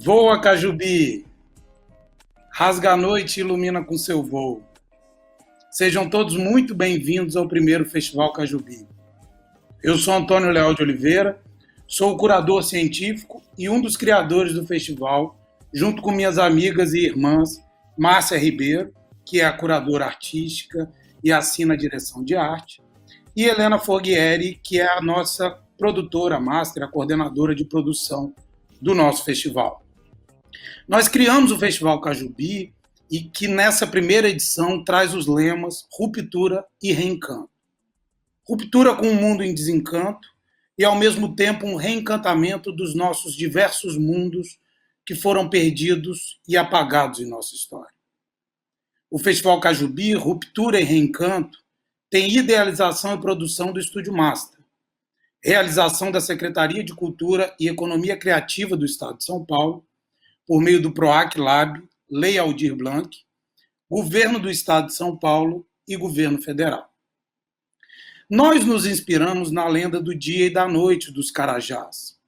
Voa, Cajubi! Rasga a noite e ilumina com seu voo. Sejam todos muito bem-vindos ao primeiro Festival Cajubi. Eu sou Antônio Leal de Oliveira, sou o curador científico e um dos criadores do festival, junto com minhas amigas e irmãs, Márcia Ribeiro, que é a curadora artística e assina a direção de arte, e Helena Forghieri, que é a nossa produtora master, a coordenadora de produção do nosso festival. Nós criamos o Festival Cajubi e que nessa primeira edição traz os lemas ruptura e reencanto. Ruptura com o mundo em desencanto e, ao mesmo tempo, um reencantamento dos nossos diversos mundos que foram perdidos e apagados em nossa história. O Festival Cajubi, Ruptura e Reencanto, tem idealização e produção do Estúdio Master, realização da Secretaria de Cultura e Economia Criativa do Estado de São Paulo, por meio do PROAC Lab, Lei Aldir Blanc, Governo do Estado de São Paulo e Governo Federal. Nós nos inspiramos na lenda do dia e da noite dos Carajás,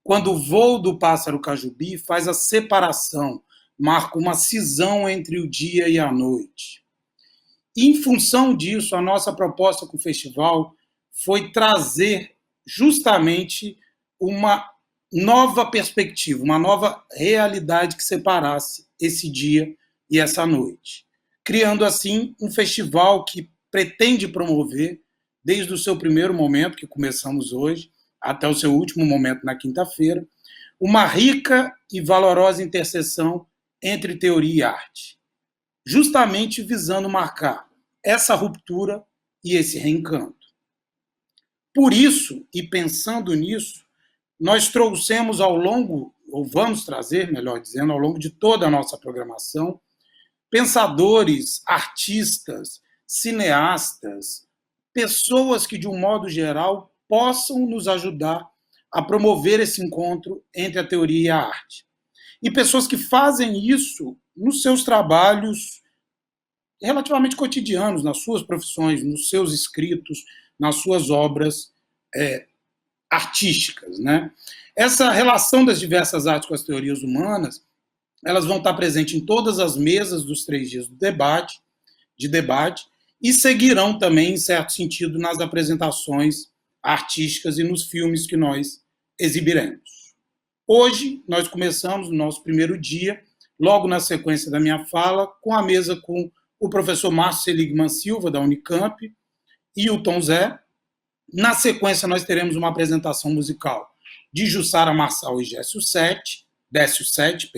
quando o voo do pássaro Cajubi faz a separação, marca uma cisão entre o dia e a noite. E, em função disso, a nossa proposta com o festival foi trazer justamente uma nova perspectiva, uma nova realidade que separasse esse dia e essa noite, criando assim um festival que pretende promover, desde o seu primeiro momento, que começamos hoje, até o seu último momento na quinta-feira, uma rica e valorosa interseção entre teoria e arte, justamente visando marcar essa ruptura e esse reencanto. Por isso, e pensando nisso, nós trouxemos ao longo, ou vamos trazer, melhor dizendo, ao longo de toda a nossa programação, pensadores, artistas, cineastas, pessoas que, de um modo geral, possam nos ajudar a promover esse encontro entre a teoria e a arte. E pessoas que fazem isso nos seus trabalhos relativamente cotidianos, nas suas profissões, nos seus escritos, nas suas obras artísticas, né? Essa relação das diversas artes com as teorias humanas, elas vão estar presentes em todas as mesas dos 3 dias de debate, e seguirão também, em certo sentido, nas apresentações artísticas e nos filmes que nós exibiremos. Hoje, nós começamos o nosso primeiro dia, logo na sequência da minha fala, com a mesa com o professor Márcio Seligman Silva, da Unicamp, e o Tom Zé. Na sequência, nós teremos uma apresentação musical de Jussara Marçal e Décio Sete,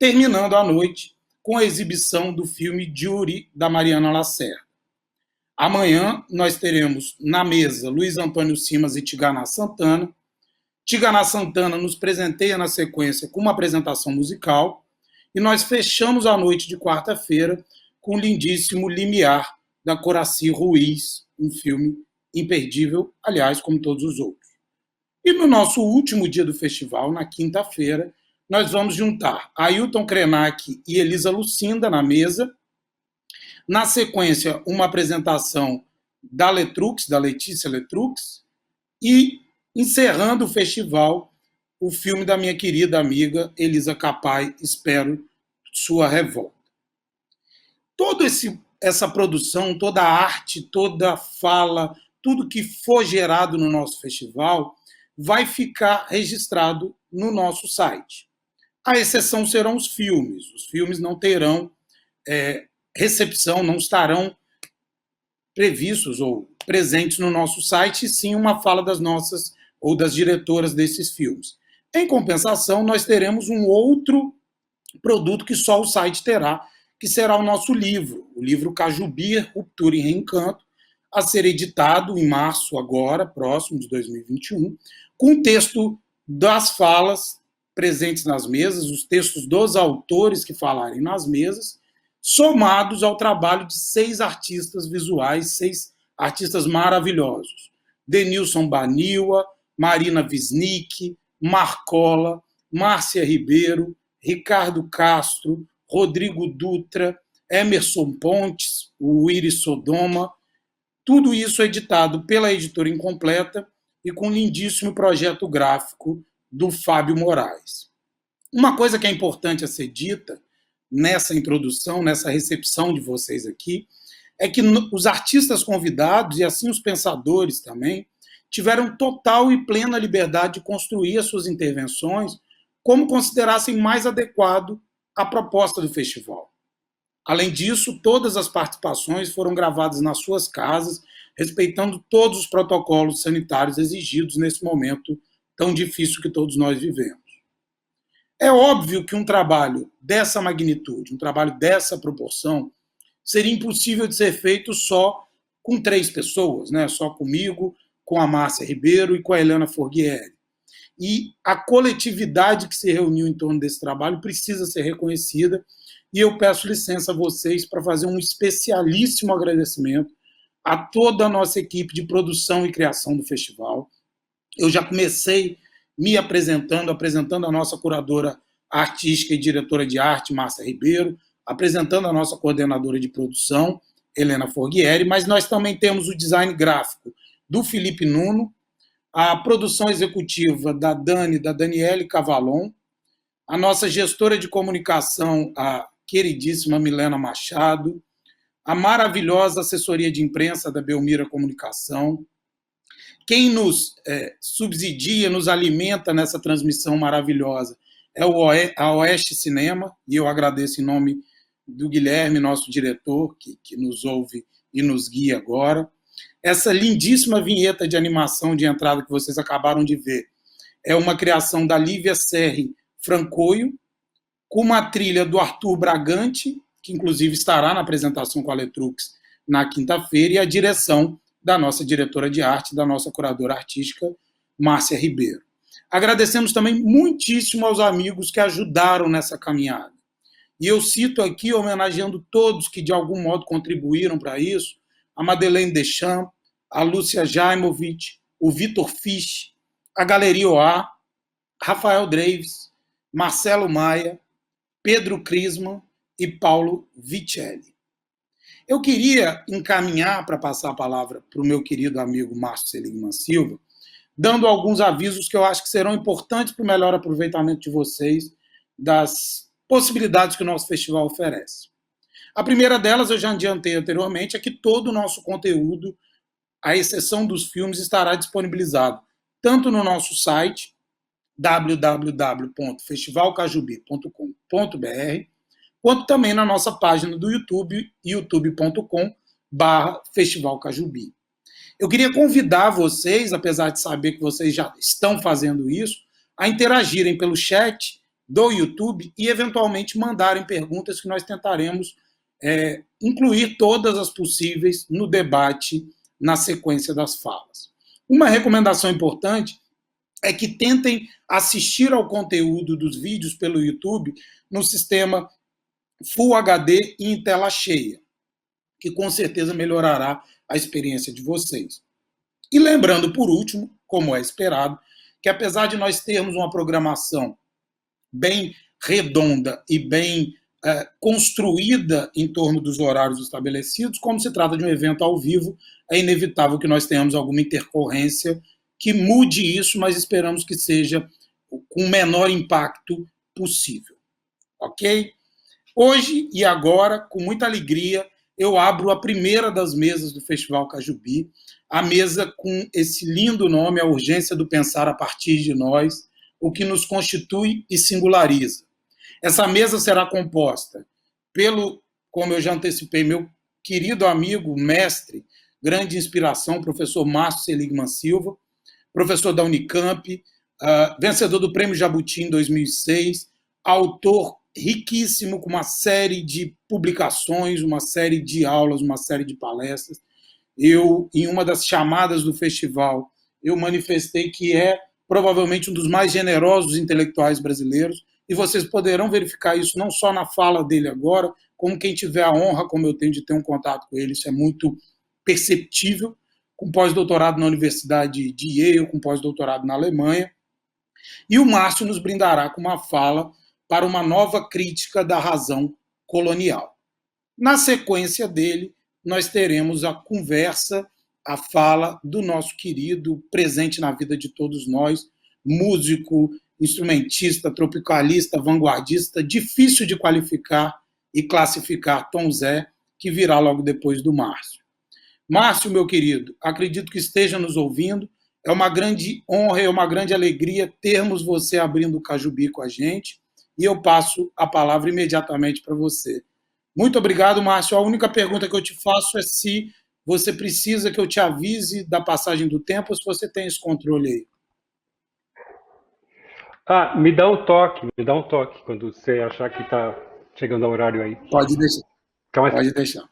terminando a noite com a exibição do filme Jury, da Mariana Lacerda. Amanhã, nós teremos na mesa Luiz Antônio Simas e Tigana Santana. Tigana Santana nos presenteia na sequência com uma apresentação musical e nós fechamos a noite de quarta-feira com o lindíssimo Limiar, da Coraci Ruiz, um filme imperdível, aliás, como todos os outros. E no nosso último dia do festival, na quinta-feira, nós vamos juntar Ailton Krenak e Elisa Lucinda na mesa. Na sequência, uma apresentação da Letrux, da Letícia Letrux, e, encerrando o festival, o filme da minha querida amiga Elisa Capai, Espero Sua Revolta. Toda essa produção, toda a arte, toda a fala, tudo que for gerado no nosso festival vai ficar registrado no nosso site. A exceção serão os filmes. Os filmes não terão recepção, não estarão previstos ou presentes no nosso site, e sim uma fala das nossas ou das diretoras desses filmes. Em compensação, nós teremos um outro produto que só o site terá, que será o nosso livro, o livro Cajubi, Ruptura e Reencanto, a ser editado em março agora, próximo de 2021, com o texto das falas presentes nas mesas, os textos dos autores que falarem nas mesas, somados ao trabalho de 6 artistas visuais, 6 artistas maravilhosos. Denilson Baniwa, Marina Wisnik, Marcola, Márcia Ribeiro, Ricardo Castro, Rodrigo Dutra, Emerson Pontes, o Iris Sodoma. Tudo isso editado pela editora Incompleta e com um lindíssimo projeto gráfico do Fábio Moraes. Uma coisa que é importante a ser dita nessa introdução, nessa recepção de vocês aqui, é que os artistas convidados, e assim os pensadores também, tiveram total e plena liberdade de construir as suas intervenções como considerassem mais adequado à proposta do festival. Além disso, todas as participações foram gravadas nas suas casas, respeitando todos os protocolos sanitários exigidos nesse momento tão difícil que todos nós vivemos. É óbvio que um trabalho dessa magnitude, um trabalho dessa proporção, seria impossível de ser feito só com 3 pessoas, né? Só comigo, com a Márcia Ribeiro e com a Helena Forghieri. E a coletividade que se reuniu em torno desse trabalho precisa ser reconhecida, e eu peço licença a vocês para fazer um especialíssimo agradecimento a toda a nossa equipe de produção e criação do festival. Eu já comecei me apresentando a nossa curadora artística e diretora de arte, Márcia Ribeiro, apresentando a nossa coordenadora de produção, Helena Forghieri, mas nós também temos o design gráfico do Felipe Nuno, a produção executiva da Daniele Cavalon, a nossa gestora de comunicação, a queridíssima Milena Machado, a maravilhosa assessoria de imprensa da Belmira Comunicação. Quem nos subsidia, nos alimenta nessa transmissão maravilhosa é a Oeste Cinema, e eu agradeço em nome do Guilherme, nosso diretor, que nos ouve e nos guia agora. Essa lindíssima vinheta de animação de entrada que vocês acabaram de ver é uma criação da Lívia Serri Francoio, com uma trilha do Arthur Bragante, que inclusive estará na apresentação com a Letrux na quinta-feira, e a direção da nossa diretora de arte, da nossa curadora artística, Márcia Ribeiro. Agradecemos também muitíssimo aos amigos que ajudaram nessa caminhada. E eu cito aqui, homenageando todos que de algum modo contribuíram para isso, a Madeleine Deschamps, a Lúcia Jaimovic, o Vitor Fisch, a Galeria OA, Rafael Dreves, Marcelo Maia, Pedro Crisman e Paulo Vicelli. Eu queria encaminhar para passar a palavra para o meu querido amigo Márcio Seligman Silva, dando alguns avisos que eu acho que serão importantes para o melhor aproveitamento de vocês das possibilidades que o nosso festival oferece. A primeira delas, eu já adiantei anteriormente, é que todo o nosso conteúdo, à exceção dos filmes, estará disponibilizado tanto no nosso site, www.festivalcajubi.com.br, quanto também na nossa página do YouTube, youtube.com/festivalcajubi. Eu queria convidar vocês, apesar de saber que vocês já estão fazendo isso, a interagirem pelo chat do YouTube e, eventualmente, mandarem perguntas que nós tentaremos incluir todas as possíveis no debate na sequência das falas. Uma recomendação importante é que tentem assistir ao conteúdo dos vídeos pelo YouTube no sistema Full HD e em tela cheia, que com certeza melhorará a experiência de vocês. E lembrando, por último, como é esperado, que apesar de nós termos uma programação bem redonda e bem construída em torno dos horários estabelecidos, como se trata de um evento ao vivo, é inevitável que nós tenhamos alguma intercorrência que mude isso, mas esperamos que seja com o menor impacto possível. Ok? Hoje e agora, com muita alegria, eu abro a primeira das mesas do Festival Cajubi, a mesa com esse lindo nome, A Urgência do Pensar a Partir de Nós, o que nos constitui e singulariza. Essa mesa será composta pelo, como eu já antecipei, meu querido amigo, mestre, grande inspiração, professor Márcio Seligman Silva, professor da Unicamp, vencedor do Prêmio Jabuti em 2006, autor riquíssimo, com uma série de publicações, uma série de aulas, uma série de palestras. Eu, em uma das chamadas do festival, eu manifestei que é provavelmente um dos mais generosos intelectuais brasileiros, e vocês poderão verificar isso não só na fala dele agora, como quem tiver a honra, como eu tenho, de ter um contato com ele, isso é muito perceptível, com pós-doutorado na Universidade de Yale, com pós-doutorado na Alemanha. E o Márcio nos brindará com uma fala para uma nova crítica da razão colonial. Na sequência dele, nós teremos a conversa, a fala do nosso querido, presente na vida de todos nós, músico, instrumentista, tropicalista, vanguardista, difícil de qualificar e classificar Tom Zé, que virá logo depois do Márcio. Márcio, meu querido, acredito que esteja nos ouvindo. É uma grande honra e uma grande alegria termos você abrindo o Cajubi com a gente. E eu passo a palavra imediatamente para você. Muito obrigado, Márcio. A única pergunta que eu te faço é se você precisa que eu te avise da passagem do tempo ou se você tem esse controle aí. Me dá um toque quando você achar que está chegando ao horário aí. Pode deixar. Pode deixar.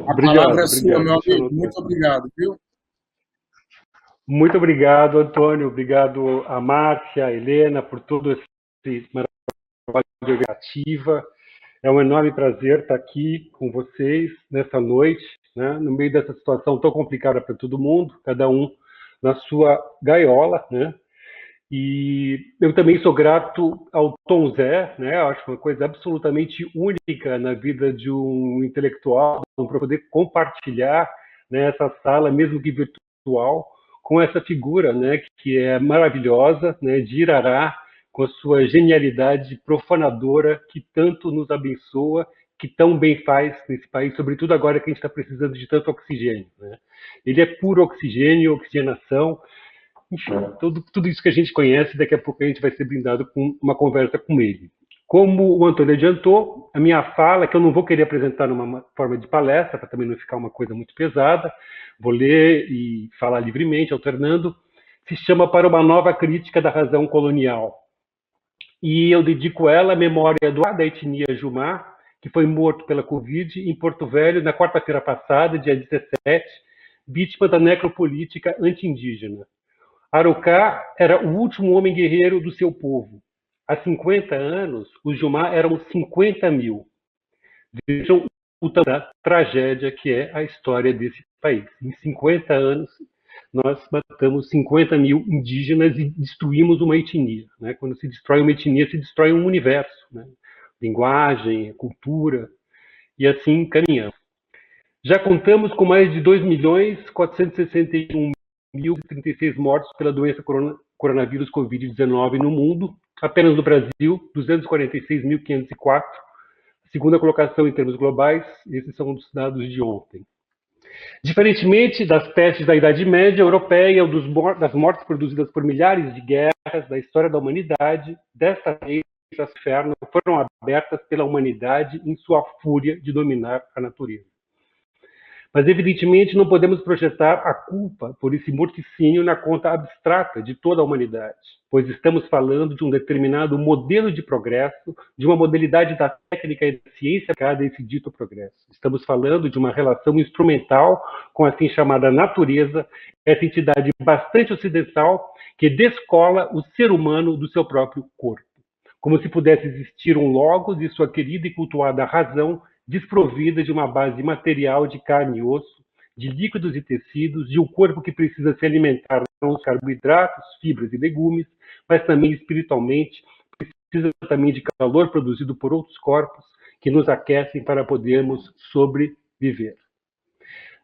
A palavra é sua, meu amigo. Muito obrigado, viu? Muito obrigado, Antônio. Obrigado a Márcia, a Helena, por todo esse trabalho de organizativa. É um enorme prazer estar aqui com vocês nessa noite, né, no meio dessa situação tão complicada para todo mundo, cada um na sua gaiola, né? E eu também sou grato ao Tom Zé, né? Acho uma coisa absolutamente única na vida de um intelectual, para poder compartilhar, né, essa sala, mesmo que virtual, com essa figura, né, que é maravilhosa, né, de Irará, com a sua genialidade profanadora, que tanto nos abençoa, que tão bem faz nesse país, sobretudo agora que a gente está precisando de tanto oxigênio, né? Ele é puro oxigênio, oxigenação, enfim, tudo isso que a gente conhece, daqui a pouco a gente vai ser brindado com uma conversa com ele. Como o Antônio adiantou, a minha fala, que eu não vou querer apresentar numa forma de palestra, para também não ficar uma coisa muito pesada, vou ler e falar livremente, alternando, se chama Para uma Nova Crítica da Razão Colonial. E eu dedico ela à memória da etnia Jumar, que foi morto pela Covid em Porto Velho na quarta-feira passada, dia 17, vítima da necropolítica anti-indígena. Araucá era o último homem guerreiro do seu povo. Há 50 anos, os Jumar eram 50 mil. Vejam o tamanho da tragédia que é a história desse país. Em 50 anos, nós matamos 50 mil indígenas e destruímos uma etnia, né? Quando se destrói uma etnia, se destrói um universo, né? Linguagem, cultura, e assim caminhamos. Já contamos com mais de 2.461.036 mortos pela doença coronavírus Covid-19 no mundo. Apenas no Brasil, 246.504. Segunda colocação em termos globais, esses são os dados de ontem. Diferentemente das pestes da Idade Média europeia ou das mortes produzidas por milhares de guerras da história da humanidade, desta vez as infernos foram abertas pela humanidade em sua fúria de dominar a natureza. Mas, evidentemente, não podemos projetar a culpa por esse morticínio na conta abstrata de toda a humanidade, pois estamos falando de um determinado modelo de progresso, de uma modalidade da técnica e da ciência aplicada a esse dito progresso. Estamos falando de uma relação instrumental com a assim chamada natureza, essa entidade bastante ocidental que descola o ser humano do seu próprio corpo. Como se pudesse existir um logos e sua querida e cultuada razão desprovida de uma base material de carne e osso, de líquidos e tecidos, de um corpo que precisa se alimentar não de carboidratos, fibras e legumes, mas também espiritualmente, precisa também de calor produzido por outros corpos que nos aquecem para podermos sobreviver.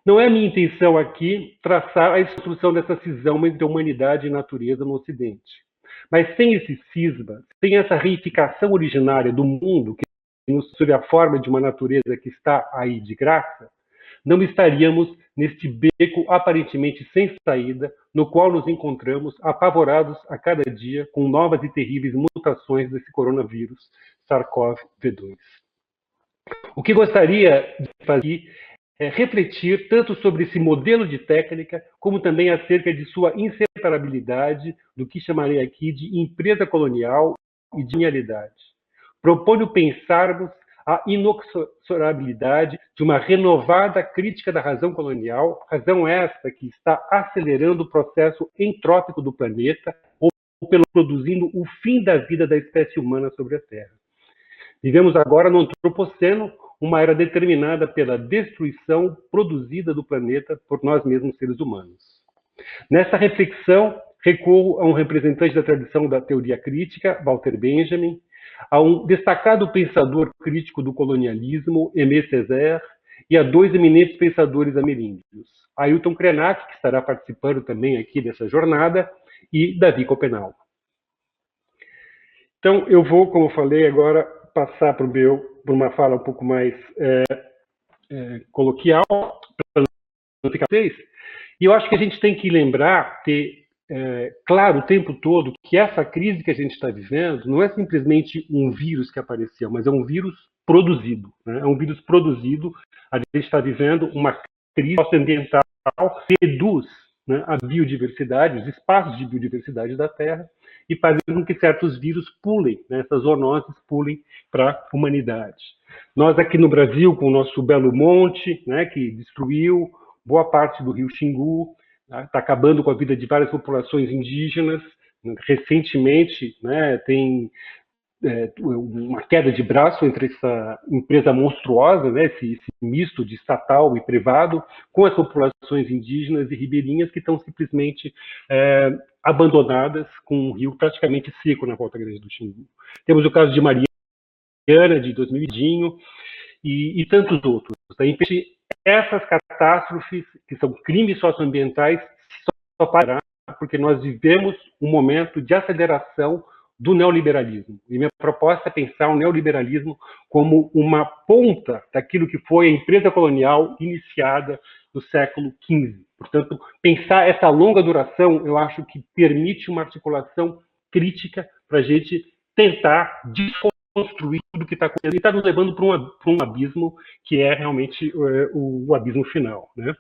Não é minha intenção aqui traçar a instrução dessa cisão entre humanidade e natureza no Ocidente. Mas sem esse cisma, sem essa reificação originária do mundo que sob a forma de uma natureza que está aí de graça, não estaríamos neste beco aparentemente sem saída, no qual nos encontramos apavorados a cada dia com novas e terríveis mutações desse coronavírus SARS-CoV-2. O que gostaria de fazer é refletir tanto sobre esse modelo de técnica, como também acerca de sua inseparabilidade do que chamarei aqui de empresa colonial e de genialidade. Proponho pensarmos a inexorabilidade de uma renovada crítica da razão colonial, razão esta que está acelerando o processo entrópico do planeta, ou produzindo o fim da vida da espécie humana sobre a Terra. Vivemos agora no Antropoceno, uma era determinada pela destruição produzida do planeta por nós mesmos, seres humanos. Nessa reflexão, recorro a um representante da tradição da teoria crítica, Walter Benjamin, a um destacado pensador crítico do colonialismo, Aimé Césaire, e a dois eminentes pensadores ameríndios, Ailton Krenak, que estará participando também aqui dessa jornada, e Davi Copenau. Então, eu vou, como eu falei, agora passar para uma fala um pouco mais coloquial, para não ficar vocês. E eu acho que a gente tem que lembrar, ter claro o tempo todo, que essa crise que a gente está vivendo não é simplesmente um vírus que apareceu, mas é um vírus produzido. Né? É um vírus produzido. A gente está vivendo uma crise ambiental que reduz, né, a biodiversidade, os espaços de biodiversidade da Terra, e fazendo com que certos vírus pulem, né, essas zoonoses pulem para a humanidade. Nós aqui no Brasil, com o nosso Belo Monte, né, que destruiu boa parte do rio Xingu, está acabando com a vida de várias populações indígenas. Recentemente, né, tem uma queda de braço entre essa empresa monstruosa, né, esse misto de estatal e privado, com as populações indígenas e ribeirinhas que estão simplesmente abandonadas, com um rio praticamente seco na Volta Grande do Xingu. Temos o caso de Mariana, de 2000, e tantos outros. Essas catástrofes, que são crimes socioambientais, só parar porque nós vivemos um momento de aceleração do neoliberalismo. E minha proposta é pensar o neoliberalismo como uma ponta daquilo que foi a empresa colonial iniciada no século XV. Portanto, pensar essa longa duração, eu acho que permite uma articulação crítica para a gente tentar desconstruir tudo que está acontecendo e está nos levando para um abismo que é realmente o abismo final, né?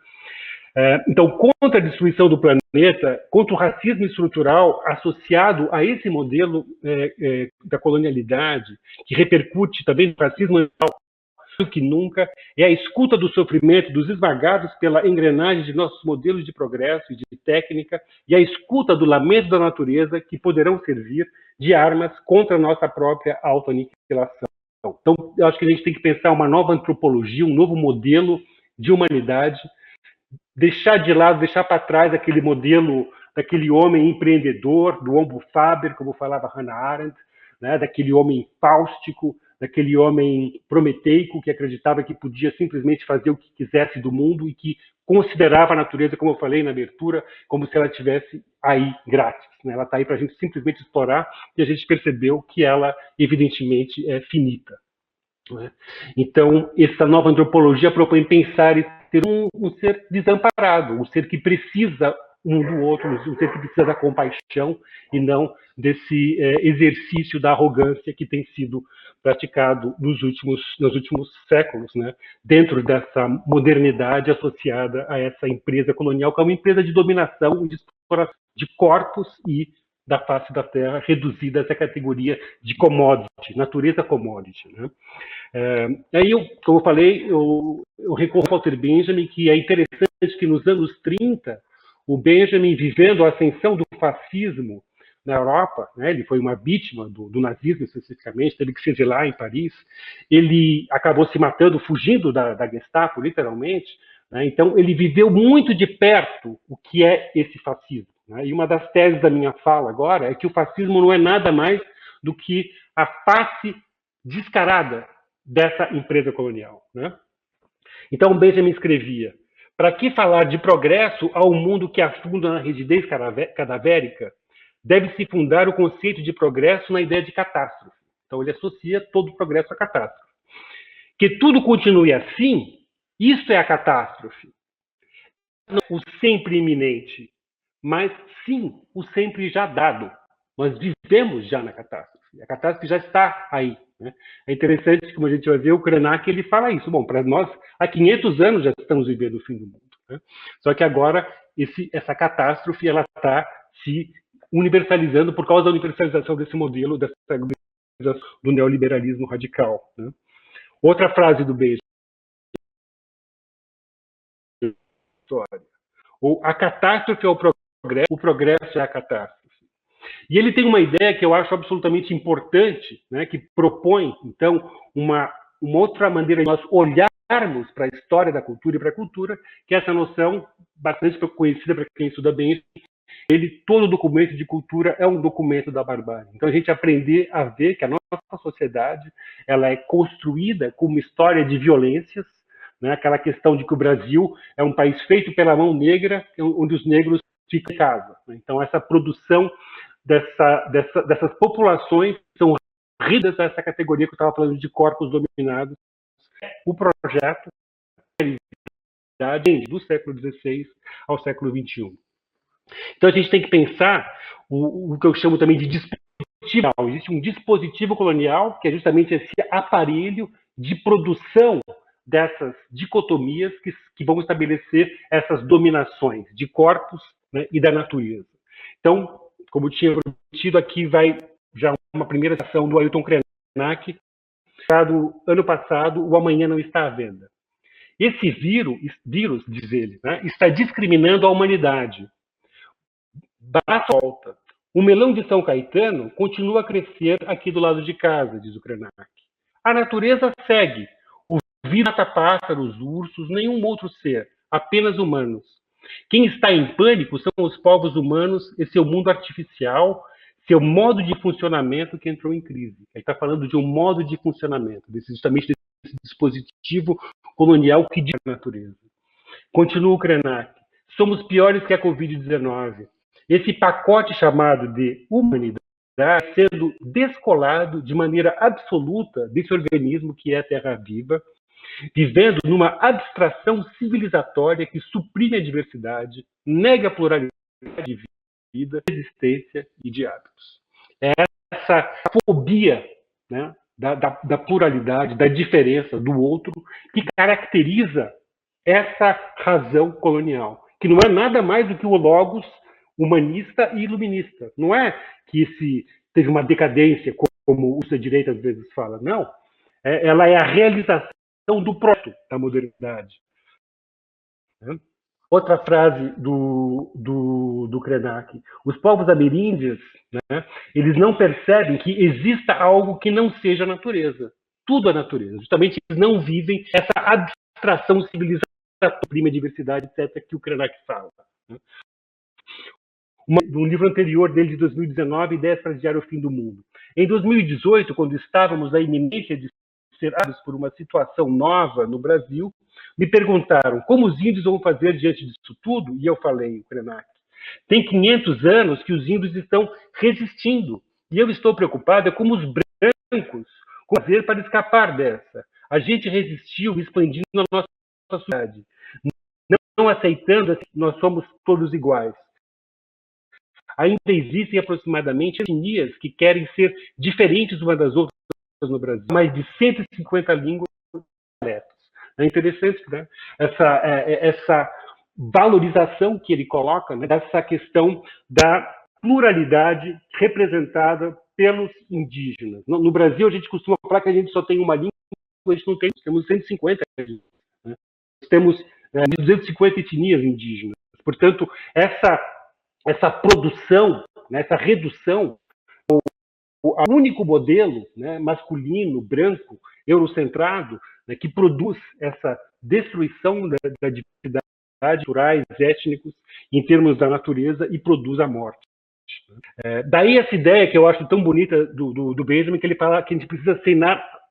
Então, contra a destruição do planeta, contra o racismo estrutural associado a esse modelo da colonialidade, que repercute também no racismo do que nunca, é a escuta do sofrimento dos esmagados pela engrenagem de nossos modelos de progresso e de técnica, e a escuta do lamento da natureza, que poderão servir de armas contra a nossa própria autoaniquilação. Então, eu acho que a gente tem que pensar uma nova antropologia, um novo modelo de humanidade, deixar de lado, deixar para trás aquele modelo daquele homem empreendedor, do homo faber, como falava Hannah Arendt, né, daquele homem fáustico, daquele homem prometeico que acreditava que podia simplesmente fazer o que quisesse do mundo e que considerava a natureza, como eu falei na abertura, como se ela estivesse aí grátis. Né? Ela está aí para a gente simplesmente explorar e a gente percebeu que ela, evidentemente, é finita. Né? Então, essa nova antropologia propõe pensar e ter um ser desamparado, um ser que precisa um do outro, um ser que precisa da compaixão e não desse exercício da arrogância que tem sido praticado nos últimos séculos, né? Dentro dessa modernidade associada a essa empresa colonial, que é uma empresa de dominação, de exploração de corpos e da face da terra, reduzida a essa categoria de commodity, natureza commodity, né? Aí, como eu falei, eu recorro ao Walter Benjamin, que é interessante que nos anos 30, o Benjamin, vivendo a ascensão do fascismo na Europa, né, ele foi uma vítima do nazismo especificamente, teve que se exilar em Paris, ele acabou se matando, fugindo da Gestapo, literalmente, né, então ele viveu muito de perto o que é esse fascismo. Né, e uma das teses da minha fala agora é que o fascismo não é nada mais do que a face descarada dessa empresa colonial. Né? Então, Benjamin escrevia: para que falar de progresso a um mundo que afunda na rigidez cadavérica? Deve-se fundar o conceito de progresso na ideia de catástrofe. Então, ele associa todo o progresso à catástrofe. Que tudo continue assim, isso é a catástrofe. Não o sempre iminente, mas sim o sempre já dado. Nós vivemos já na catástrofe. A catástrofe já está aí. Né? É interessante, como a gente vai ver, o Krenak ele fala isso. Bom, para nós, há 500 anos já estamos vivendo o fim do mundo. Né? Só que agora, essa catástrofe ela está se universalizando por causa da universalização desse modelo, do neoliberalismo radical. Né? Outra frase do Benjamin. A catástrofe é o progresso é a catástrofe. E ele tem uma ideia que eu acho absolutamente importante, né, que propõe, então, uma outra maneira de nós olharmos para a história da cultura e para a cultura, que é essa noção bastante conhecida para quem estuda bem. Todo documento de cultura é um documento da barbárie. Então, a gente aprender a ver que a nossa sociedade ela é construída com uma história de violências, né, aquela questão de que o Brasil é um país feito pela mão negra, onde os negros ficam em casa. Então, essa produção dessas populações que são reduzidas a essa categoria que eu estava falando de corpos dominados. O projeto do século XVI ao século XXI. Então a gente tem que pensar o que eu chamo também de dispositivo. Existe um dispositivo colonial, que é justamente esse aparelho de produção dessas dicotomias que vão estabelecer essas dominações de corpos, né, e da natureza. Então, como eu tinha prometido, aqui vai já uma primeira citação do Ailton Krenak, ano passado, O Amanhã Não Está à Venda. Esse vírus, diz ele, né, está discriminando a humanidade. Basta volta. O melão de São Caetano continua a crescer aqui do lado de casa, diz o Krenak. A natureza segue. O vírus mata pássaros, ursos, nenhum outro ser, apenas humanos. Quem está em pânico são os povos humanos e seu mundo artificial, seu modo de funcionamento que entrou em crise. Ele está falando de um modo de funcionamento, justamente desse dispositivo colonial que diz a natureza. Continua o Krenak. Somos piores que a Covid-19. Esse pacote chamado de humanidade sendo descolado de maneira absoluta desse organismo que é a Terra Viva, vivendo numa abstração civilizatória que suprime a diversidade, nega a pluralidade de vida, de existência e de hábitos. É essa fobia, né, da pluralidade, da diferença, do outro, que caracteriza essa razão colonial, que não é nada mais do que o logos humanista e iluminista. Não é que teve uma decadência, como o direita às vezes fala. Não. Ela é a realização do proto da modernidade. Outra frase do Krenak. Os povos ameríndios, né, eles não percebem que exista algo que não seja a natureza. Tudo é natureza. Justamente eles não vivem essa abstração civilizatória, prima diversidade, etc., que o Krenak fala. No livro anterior dele, de 2019, Ideias para Adiar o Fim do Mundo. Em 2018, quando estávamos na iminência de ser por uma situação nova no Brasil, me perguntaram como os índios vão fazer diante disso tudo, e eu falei, o Krenak, tem 500 anos que os índios estão resistindo, e eu estou preocupado como os brancos vão fazer para escapar dessa. A gente resistiu expandindo a nossa sociedade, não aceitando que nós somos todos iguais. Ainda existem aproximadamente etnias que querem ser diferentes umas das outras no Brasil. Mais de 150 línguas dialetos. É interessante, né? Essa valorização que ele coloca, né, dessa questão da pluralidade representada pelos indígenas. No Brasil, a gente costuma falar que a gente só tem uma língua, a gente não tem, temos 150. Né? Temos 250 etnias indígenas. Portanto, essa produção, né, essa redução, o único modelo, né, masculino, branco, eurocentrado, né, que produz essa destruição da diversidade culturais, étnicos, em termos da natureza, e produz a morte. Daí essa ideia que eu acho tão bonita do Benjamin, que ele fala que a gente precisa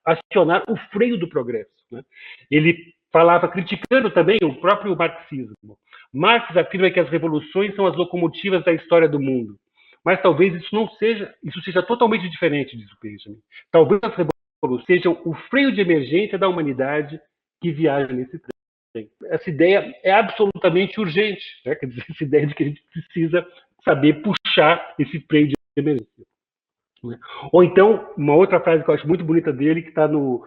acionar o freio do progresso. Né? Ele falava, criticando também o próprio marxismo. Marx afirma que as revoluções são as locomotivas da história do mundo. Mas talvez isso seja totalmente diferente, diz o Benjamin. Talvez as revoluções sejam o freio de emergência da humanidade que viaja nesse trem. Essa ideia é absolutamente urgente, né? Quer dizer, essa ideia de que a gente precisa saber puxar esse freio de emergência. Ou então, uma outra frase que eu acho muito bonita dele, que está no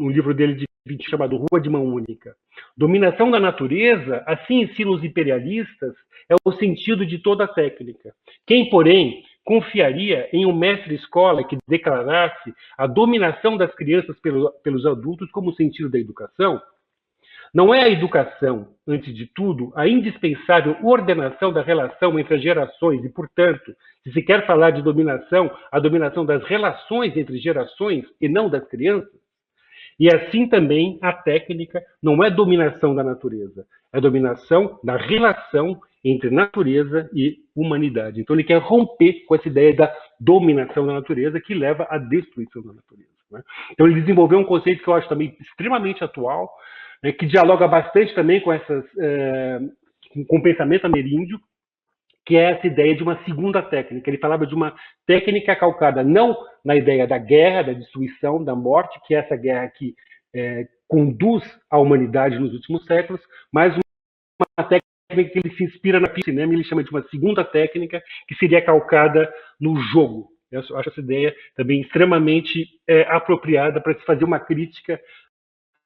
livro dele de 20, chamado Rua de Mão Única. Dominação da natureza, assim ensinam os imperialistas, é o sentido de toda a técnica. Quem, porém, confiaria em um mestre-escola que declarasse a dominação das crianças pelos adultos como sentido da educação? Não é a educação, antes de tudo, a indispensável ordenação da relação entre as gerações e, portanto, se se quer falar de dominação, a dominação das relações entre gerações e não das crianças? E assim também a técnica não é dominação da natureza, é dominação da relação entre natureza e humanidade. Então ele quer romper com essa ideia da dominação da natureza que leva à destruição da natureza. Né? Então ele desenvolveu um conceito que eu acho também extremamente atual, né, que dialoga bastante também com o pensamento ameríndio, que é essa ideia de uma segunda técnica. Ele falava de uma técnica calcada não na ideia da guerra, da destruição, da morte, que é essa guerra que conduz a humanidade nos últimos séculos, mas uma técnica que ele se inspira no cinema, ele chama de uma segunda técnica, que seria calcada no jogo. Eu acho essa ideia também extremamente apropriada para se fazer uma crítica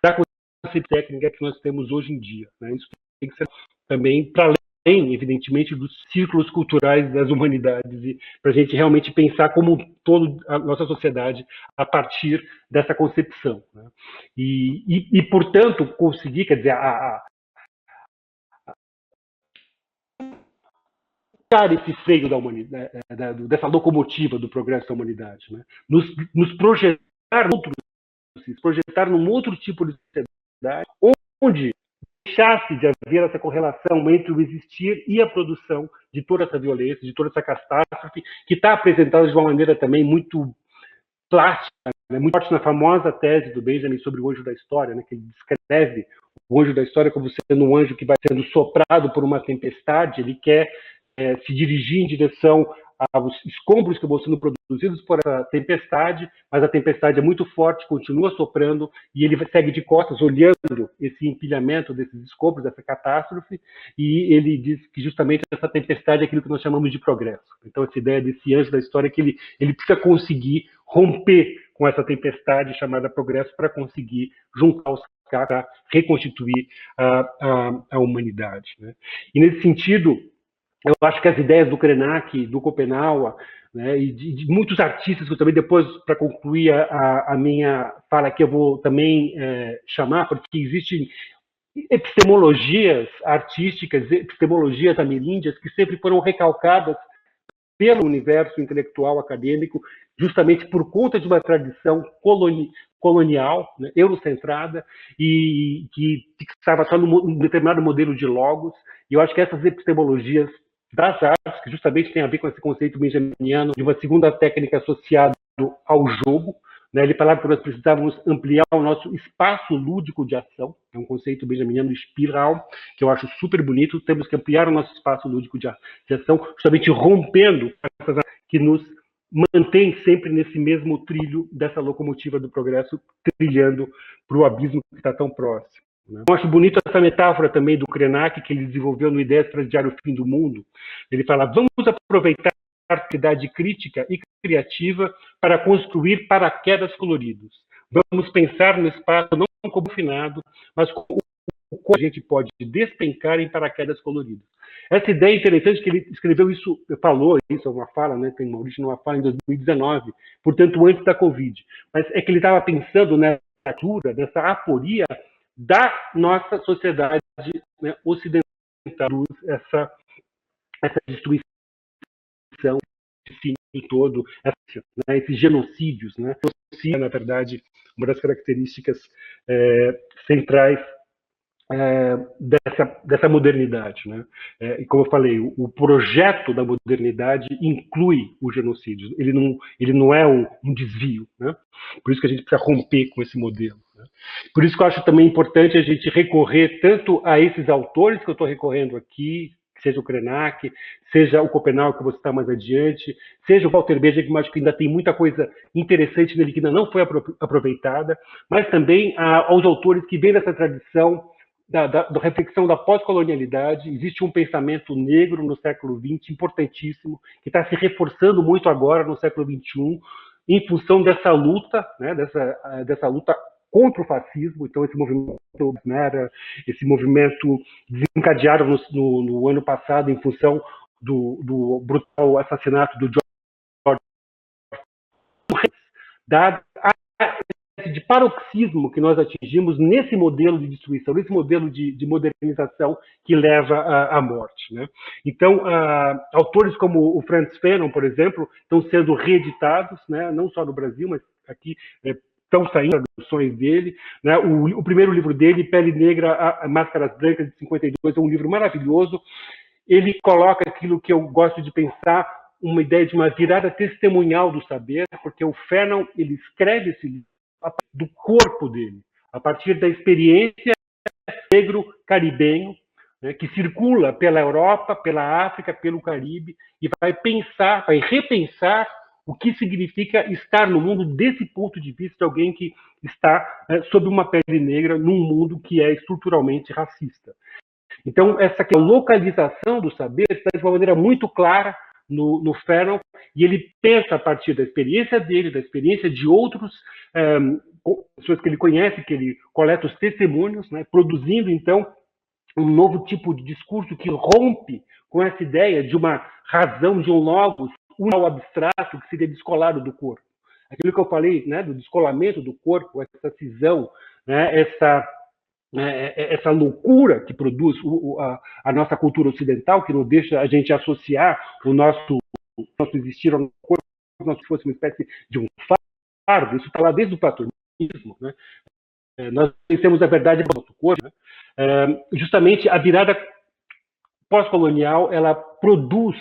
da conceito técnica que nós temos hoje em dia. Né? Isso tem que ser também para além, evidentemente, dos círculos culturais das humanidades, e para a gente realmente pensar como toda a nossa sociedade a partir dessa concepção. Né? E, portanto, conseguir, quer dizer, esse freio da humanidade, dessa locomotiva do progresso da humanidade, né? nos projetar num outro tipo de sociedade, onde deixasse de haver essa correlação entre o existir e a produção de toda essa violência, de toda essa catástrofe, que está apresentada de uma maneira também muito plástica, né? Muito forte na famosa tese do Benjamin sobre o anjo da história, né? Que ele descreve o anjo da história como sendo um anjo que vai sendo soprado por uma tempestade. Ele quer se dirigir em direção aos escombros que vão sendo produzidos por essa tempestade, mas a tempestade é muito forte, continua soprando, e ele segue de costas, olhando esse empilhamento desses escombros, dessa catástrofe, e ele diz que justamente essa tempestade é aquilo que nós chamamos de progresso. Então, essa ideia desse anjo da história é que ele precisa conseguir romper com essa tempestade chamada progresso para conseguir juntar os cacos, para reconstituir a humanidade. Né? E, nesse sentido, eu acho que as ideias do Krenak, do Schopenhauer, né, e de muitos artistas, que eu também depois, para concluir a minha fala aqui, eu vou também chamar, porque existem epistemologias artísticas, epistemologias ameríndias, que sempre foram recalcadas pelo universo intelectual acadêmico, justamente por conta de uma tradição colonial, né, eurocentrada, e que fixava só num determinado modelo de logos. E eu acho que essas epistemologias das artes, que justamente tem a ver com esse conceito benjaminiano de uma segunda técnica associada ao jogo, né? Ele falava que nós precisávamos ampliar o nosso espaço lúdico de ação, é um conceito benjaminiano espiral, que eu acho super bonito. Temos que ampliar o nosso espaço lúdico de ação, justamente rompendo essas que nos mantém sempre nesse mesmo trilho dessa locomotiva do progresso, trilhando para o abismo que está tão próximo. Eu acho bonita essa metáfora também do Krenak, que ele desenvolveu no Ideias para Adiar o Fim do Mundo. Ele fala, vamos aproveitar a atividade crítica e criativa para construir paraquedas coloridos. Vamos pensar no espaço não como confinado, mas como a gente pode despencar em paraquedas coloridos. Essa ideia é interessante, que ele escreveu isso, falou isso, é uma fala, né, tem uma origem numa fala em 2019, portanto, antes da Covid. Mas é que ele estava pensando nessa altura, nessa aporia da nossa sociedade, né, ocidental, essa destruição, esse todo, né, esses genocídios. Né? Genocídio, na verdade, uma das características centrais dessa modernidade. Né? E como eu falei, o projeto da modernidade inclui o genocídio, ele não é um desvio. Né? Por isso que a gente precisa romper com esse modelo. Né? Por isso que eu acho também importante a gente recorrer tanto a esses autores que eu estou recorrendo aqui, seja o Krenak, seja o Schopenhauer, que eu vou citar mais adiante, seja o Walter Benjamin, que eu acho que ainda tem muita coisa interessante nele que ainda não foi aproveitada, mas também aos autores que vêm dessa tradição da reflexão da pós-colonialidade. Existe um pensamento negro no século XX importantíssimo, que está se reforçando muito agora no século XXI, em função dessa luta, né, dessa luta contra o fascismo. Então, esse movimento desencadeado no ano passado em função do brutal assassinato do George, de paroxismo que nós atingimos nesse modelo de destruição, nesse modelo de modernização que leva à morte. Né? Então, autores como o Frantz Fanon, por exemplo, estão sendo reeditados, né? Não só no Brasil, mas aqui estão saindo traduções dele. Né? O primeiro livro dele, Pele Negra, Máscaras Brancas, de 52, é um livro maravilhoso. Ele coloca aquilo que eu gosto de pensar, uma ideia de uma virada testemunhal do saber, porque o Fanon, ele escreve esse livro a partir do corpo dele, a partir da experiência negro caribenho, né, que circula pela Europa, pela África, pelo Caribe, e vai repensar o que significa estar no mundo desse ponto de vista de alguém que está sob uma pele negra num mundo que é estruturalmente racista. Então, essa localização do saber está de uma maneira muito clara no Fanon, e ele pensa a partir da experiência dele, da experiência de outros pessoas que ele conhece, que ele coleta os testemunhos, né, produzindo, então, um novo tipo de discurso que rompe com essa ideia de uma razão, de um logos, um abstrato que seria descolado do corpo. Aquilo que eu falei, né, do descolamento do corpo, essa cisão, né, essa loucura que produz a nossa cultura ocidental, que não deixa a gente associar o nosso existir ao corpo como se fosse uma espécie de um fardo. Isso está lá desde o platonismo, né? Nós temos a verdade do nosso corpo, né? Justamente a virada pós-colonial, ela produz,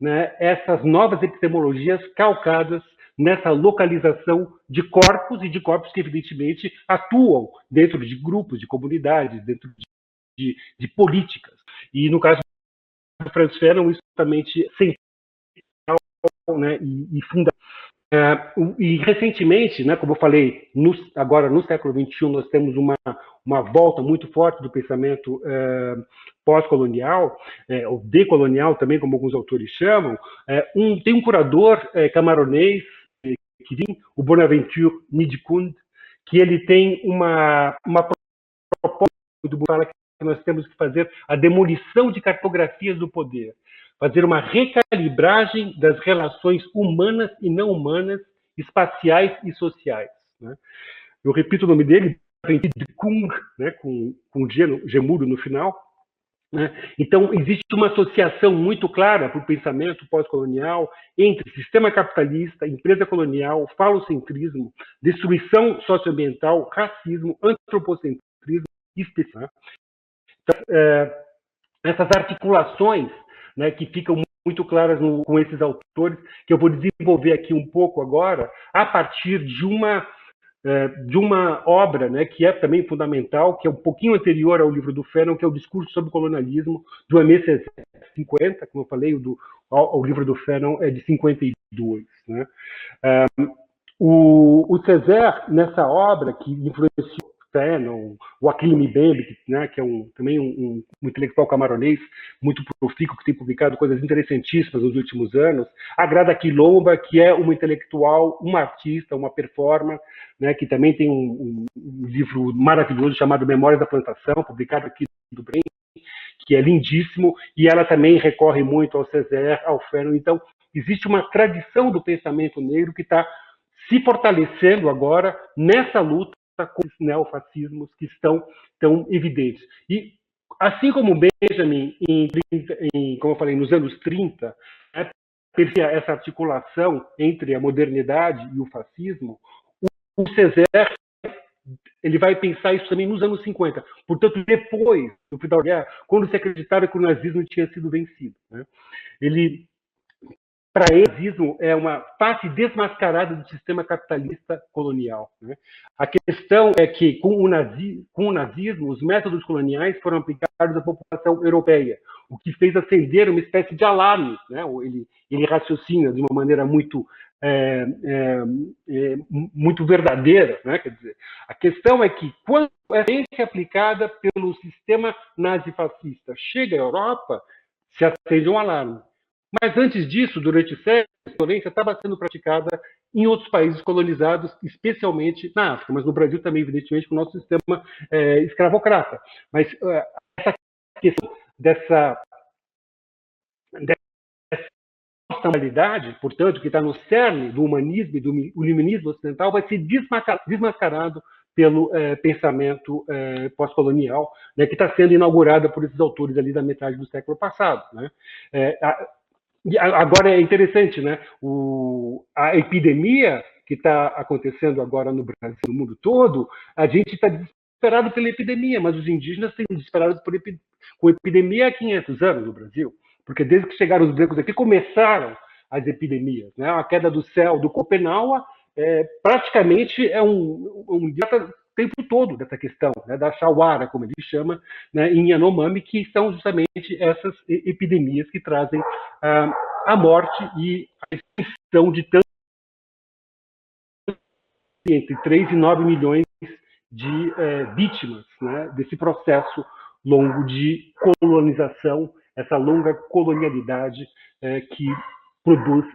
né, essas novas epistemologias calcadas nessa localização de corpos, e de corpos que, evidentemente, atuam dentro de grupos, de comunidades, dentro de políticas. E, no caso do Frantz Fanon, isso justamente central, né, e fundamental. E recentemente, né, como eu falei, agora no século XXI, nós temos uma volta muito forte do pensamento pós-colonial, ou decolonial também, como alguns autores chamam. Tem um curador camaronês, o Bonaventure Nidikund, que ele tem uma proposta do fala que nós temos que fazer a demolição de cartografias do poder, fazer uma recalibragem das relações humanas e não humanas, espaciais e sociais. Né? Eu repito o nome dele, Kung, né, com gemudo no final. Né? Então, existe uma associação muito clara para o pensamento pós-colonial entre sistema capitalista, empresa colonial, falocentrismo, destruição socioambiental, racismo, antropocentrismo e especial. Então, essas articulações, né, que ficam muito claras com esses autores, que eu vou desenvolver aqui um pouco agora, a partir de uma obra, né, que é também fundamental, que é um pouquinho anterior ao livro do Fanon, que é o Discurso sobre o Colonialismo, do Aimé Césaire, 50, como eu falei, o livro do Fanon é de 52. Né? O Césaire, nessa obra, que influenciou Fanon, o Achille Mbembe, né, que é também um intelectual camaronês muito profícuo, que tem publicado coisas interessantíssimas nos últimos anos, a Grada Quilomba, que é uma intelectual, uma artista, uma performer, né, que também tem um livro maravilhoso chamado Memórias da Plantação, publicado aqui do Brem, que é lindíssimo, e ela também recorre muito ao Césaire, ao Fanon. Então, existe uma tradição do pensamento negro que está se fortalecendo agora nessa luta com os neofascismos que estão tão evidentes. E, assim como Benjamin, como eu falei, nos anos 30, essa articulação entre a modernidade e o fascismo, o Césaire ele vai pensar isso também nos anos 50. Portanto, depois do final da guerra, quando se acreditava que o nazismo tinha sido vencido. Né? Para ele, o nazismo é uma face desmascarada do sistema capitalista colonial. Né? A questão é que, com o nazismo, os métodos coloniais foram aplicados à população europeia, o que fez acender uma espécie de alarme. Né? Ele raciocina de uma maneira muito muito verdadeira. Né? Quer dizer, a questão é que, quando a ciência aplicada pelo sistema nazifascista chega à Europa, se acende um alarme. Mas antes disso, durante séculos, a violência estava sendo praticada em outros países colonizados, especialmente na África, mas no Brasil também, evidentemente, com o nosso sistema escravocrata. Mas essa questão dessa personalidade, portanto, que está no cerne do humanismo e do iluminismo ocidental, vai ser desmascarado pelo pensamento pós-colonial, né, que está sendo inaugurada por esses autores ali da metade do século passado. Né? Agora é interessante, né? A epidemia que está acontecendo agora no Brasil, no mundo todo, a gente está desesperado pela epidemia, mas os indígenas têm desesperado com epidemia há 500 anos no Brasil, porque desde que chegaram os brancos aqui começaram as epidemias, né? A queda do céu do Copenhague praticamente é um tempo todo dessa questão, né, da Shawara, como ele chama, né, em Yanomami, que são justamente essas epidemias que trazem a morte e a extinção de tanto entre 3 e 9 milhões de vítimas, né, desse processo longo de colonização, essa longa colonialidade que produz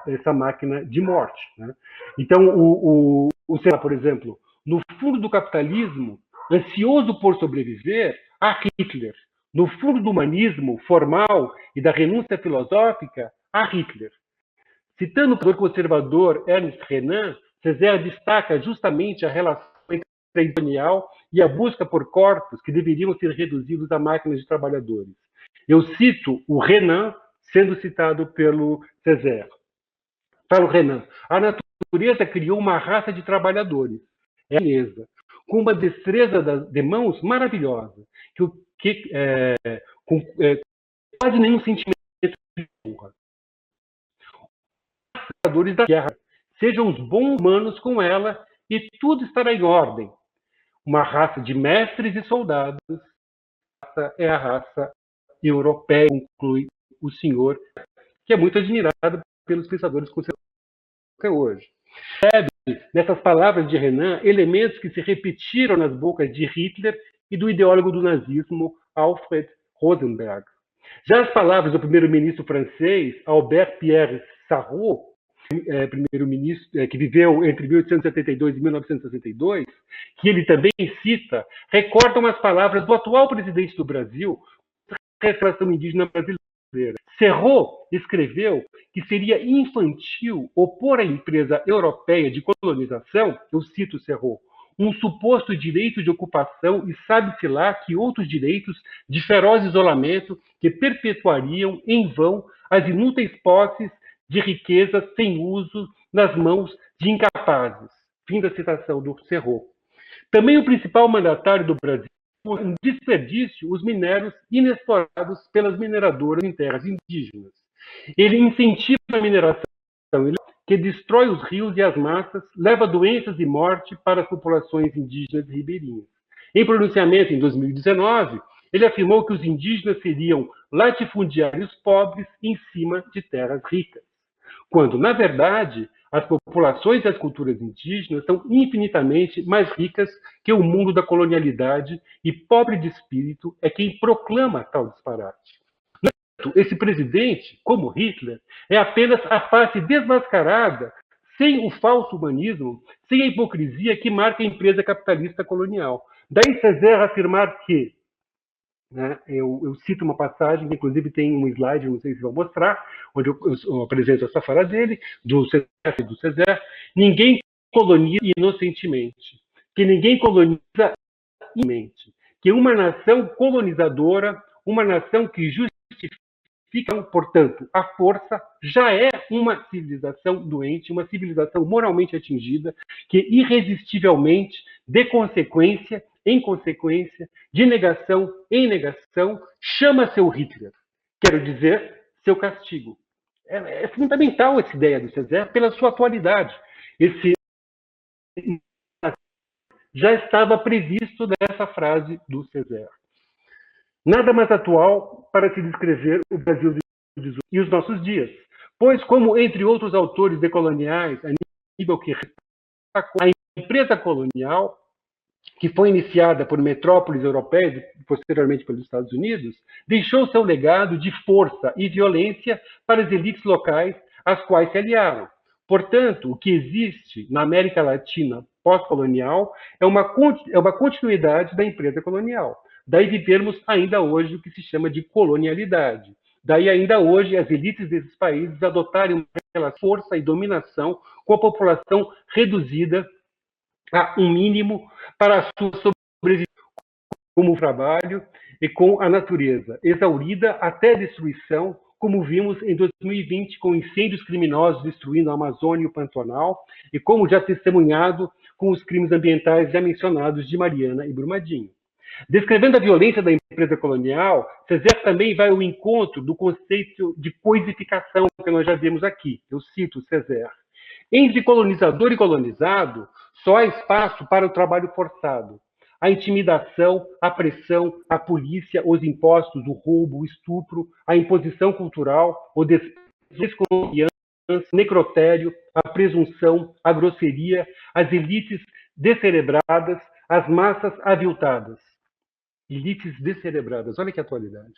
essa máquina de morte. Né? Então, o Senna, por exemplo, no fundo do capitalismo, ansioso por sobreviver, há Hitler. No fundo do humanismo formal e da renúncia filosófica, há Hitler. Citando o conservador Ernst Renan, Césaire destaca justamente a relação entre a ideal e a busca por corpos que deveriam ser reduzidos a máquinas de trabalhadores. Eu cito o Renan sendo citado pelo Césaire. Fala o Renan. A natureza criou uma raça de trabalhadores, é a beleza, com uma destreza de mãos maravilhosa, com quase nenhum sentimento de honra. Da guerra, sejam os bons humanos com ela e tudo estará em ordem. Uma raça de mestres e soldados, essa é a raça europeia, conclui o senhor, que é muito admirado pelos pensadores conservadores até hoje. Percebe nessas palavras de Renan elementos que se repetiram nas bocas de Hitler e do ideólogo do nazismo, Alfred Rosenberg. Já as palavras do primeiro-ministro francês, Albert Pierre Sarraut, primeiro-ministro que viveu entre 1872 e 1962, que ele também cita, recordam as palavras do atual presidente do Brasil, a relação indígena brasileira. Sarraut escreveu que seria infantil opor à empresa europeia de colonização, eu cito Sarraut, um suposto direito de ocupação e sabe-se lá que outros direitos de feroz isolamento que perpetuariam em vão as inúteis posses de riqueza sem uso nas mãos de incapazes. Fim da citação do Sarraut. Também o principal mandatário do Brasil um desperdício os minérios inexplorados pelas mineradoras em terras indígenas. Ele incentiva a mineração que destrói os rios e as matas, leva doenças e morte para as populações indígenas ribeirinhas. Em pronunciamento em 2019, ele afirmou que os indígenas seriam latifundiários pobres em cima de terras ricas, quando, na verdade, as populações e as culturas indígenas são infinitamente mais ricas que o mundo da colonialidade e pobre de espírito é quem proclama tal disparate. Esse presidente, como Hitler, é apenas a face desmascarada, sem o falso humanismo, sem a hipocrisia que marca a empresa capitalista colonial. Daí Césaire afirmar que, né, eu cito uma passagem, que inclusive tem um slide, não sei se vou mostrar, onde eu apresento essa fala dele, do Césaire, ninguém coloniza inocentemente, que ninguém coloniza inocentemente, que uma nação colonizadora, uma nação que justifica, portanto, a força, já é uma civilização doente, uma civilização moralmente atingida, que irresistivelmente, de consequência, em consequência, de negação em negação, chama seu Hitler. Quero dizer, seu castigo. É fundamental essa ideia do Césaire pela sua atualidade. Esse já estava previsto nessa frase do Césaire. Nada mais atual para se descrever o Brasil e os nossos dias, pois, como entre outros autores decoloniais, a nível que a empresa colonial, que foi iniciada por metrópoles europeias e posteriormente pelos Estados Unidos, deixou seu legado de força e violência para as elites locais às quais se aliaram. Portanto, o que existe na América Latina pós-colonial é uma continuidade da empresa colonial. Daí vivermos ainda hoje o que se chama de colonialidade. Daí ainda hoje as elites desses países adotarem uma força e dominação com a população reduzida a um mínimo para a sua sobrevivência como o trabalho e com a natureza, exaurida até a destruição, como vimos em 2020 com incêndios criminosos destruindo a Amazônia e o Pantanal, e como já testemunhado com os crimes ambientais já mencionados de Mariana e Brumadinho. Descrevendo a violência da empresa colonial, Césaire também vai ao encontro do conceito de coisificação que nós já vimos aqui. Eu cito Césaire. Entre colonizador e colonizado, só há espaço para o trabalho forçado. A intimidação, a pressão, a polícia, os impostos, o roubo, o estupro, a imposição cultural, o desconfiança, o necrotério, a presunção, a grosseria, as elites descerebradas, as massas aviltadas. Elites descerebradas, olha que atualidade.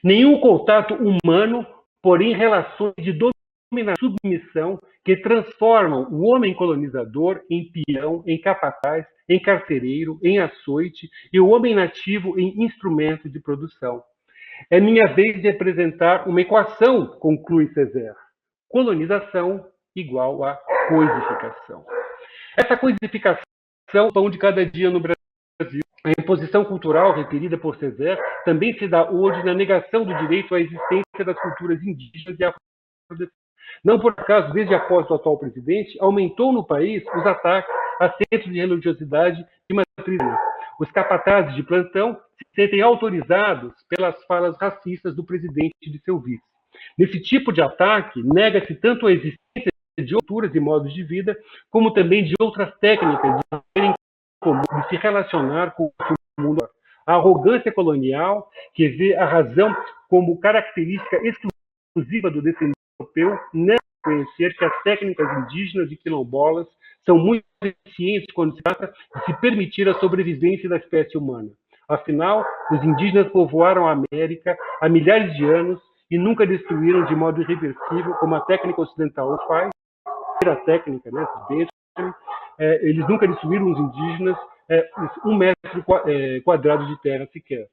Nenhum contato humano, porém relações de dominação e submissão que transformam o homem colonizador em peão, em capataz, em carcereiro, em açoite, e o homem nativo em instrumento de produção. É minha vez de apresentar uma equação, conclui Césaire. Colonização igual a coisificação. Essa coisificação é o pão de cada dia no Brasil. A imposição cultural referida por Césaire também se dá hoje na negação do direito à existência das culturas indígenas e afrodescendentes. Não por acaso, desde a posse do atual presidente, aumentou no país os ataques a centros de religiosidade de matriz. Os capatazes de plantão se sentem autorizados pelas falas racistas do presidente e de seu vice. Nesse tipo de ataque, nega-se tanto a existência de culturas e modos de vida, como também de outras técnicas de se relacionar com o mundo. A arrogância colonial, que vê a razão como característica exclusiva do descendente europeu, nega reconhecer que as técnicas indígenas e quilombolas são muito eficientes quando se trata de se permitir a sobrevivência da espécie humana. Afinal, os indígenas povoaram a América há milhares de anos e nunca destruíram de modo irreversível, como a técnica ocidental faz, a técnica, né, eles nunca destruíram os indígenas 1 metro quadrado de terra sequer.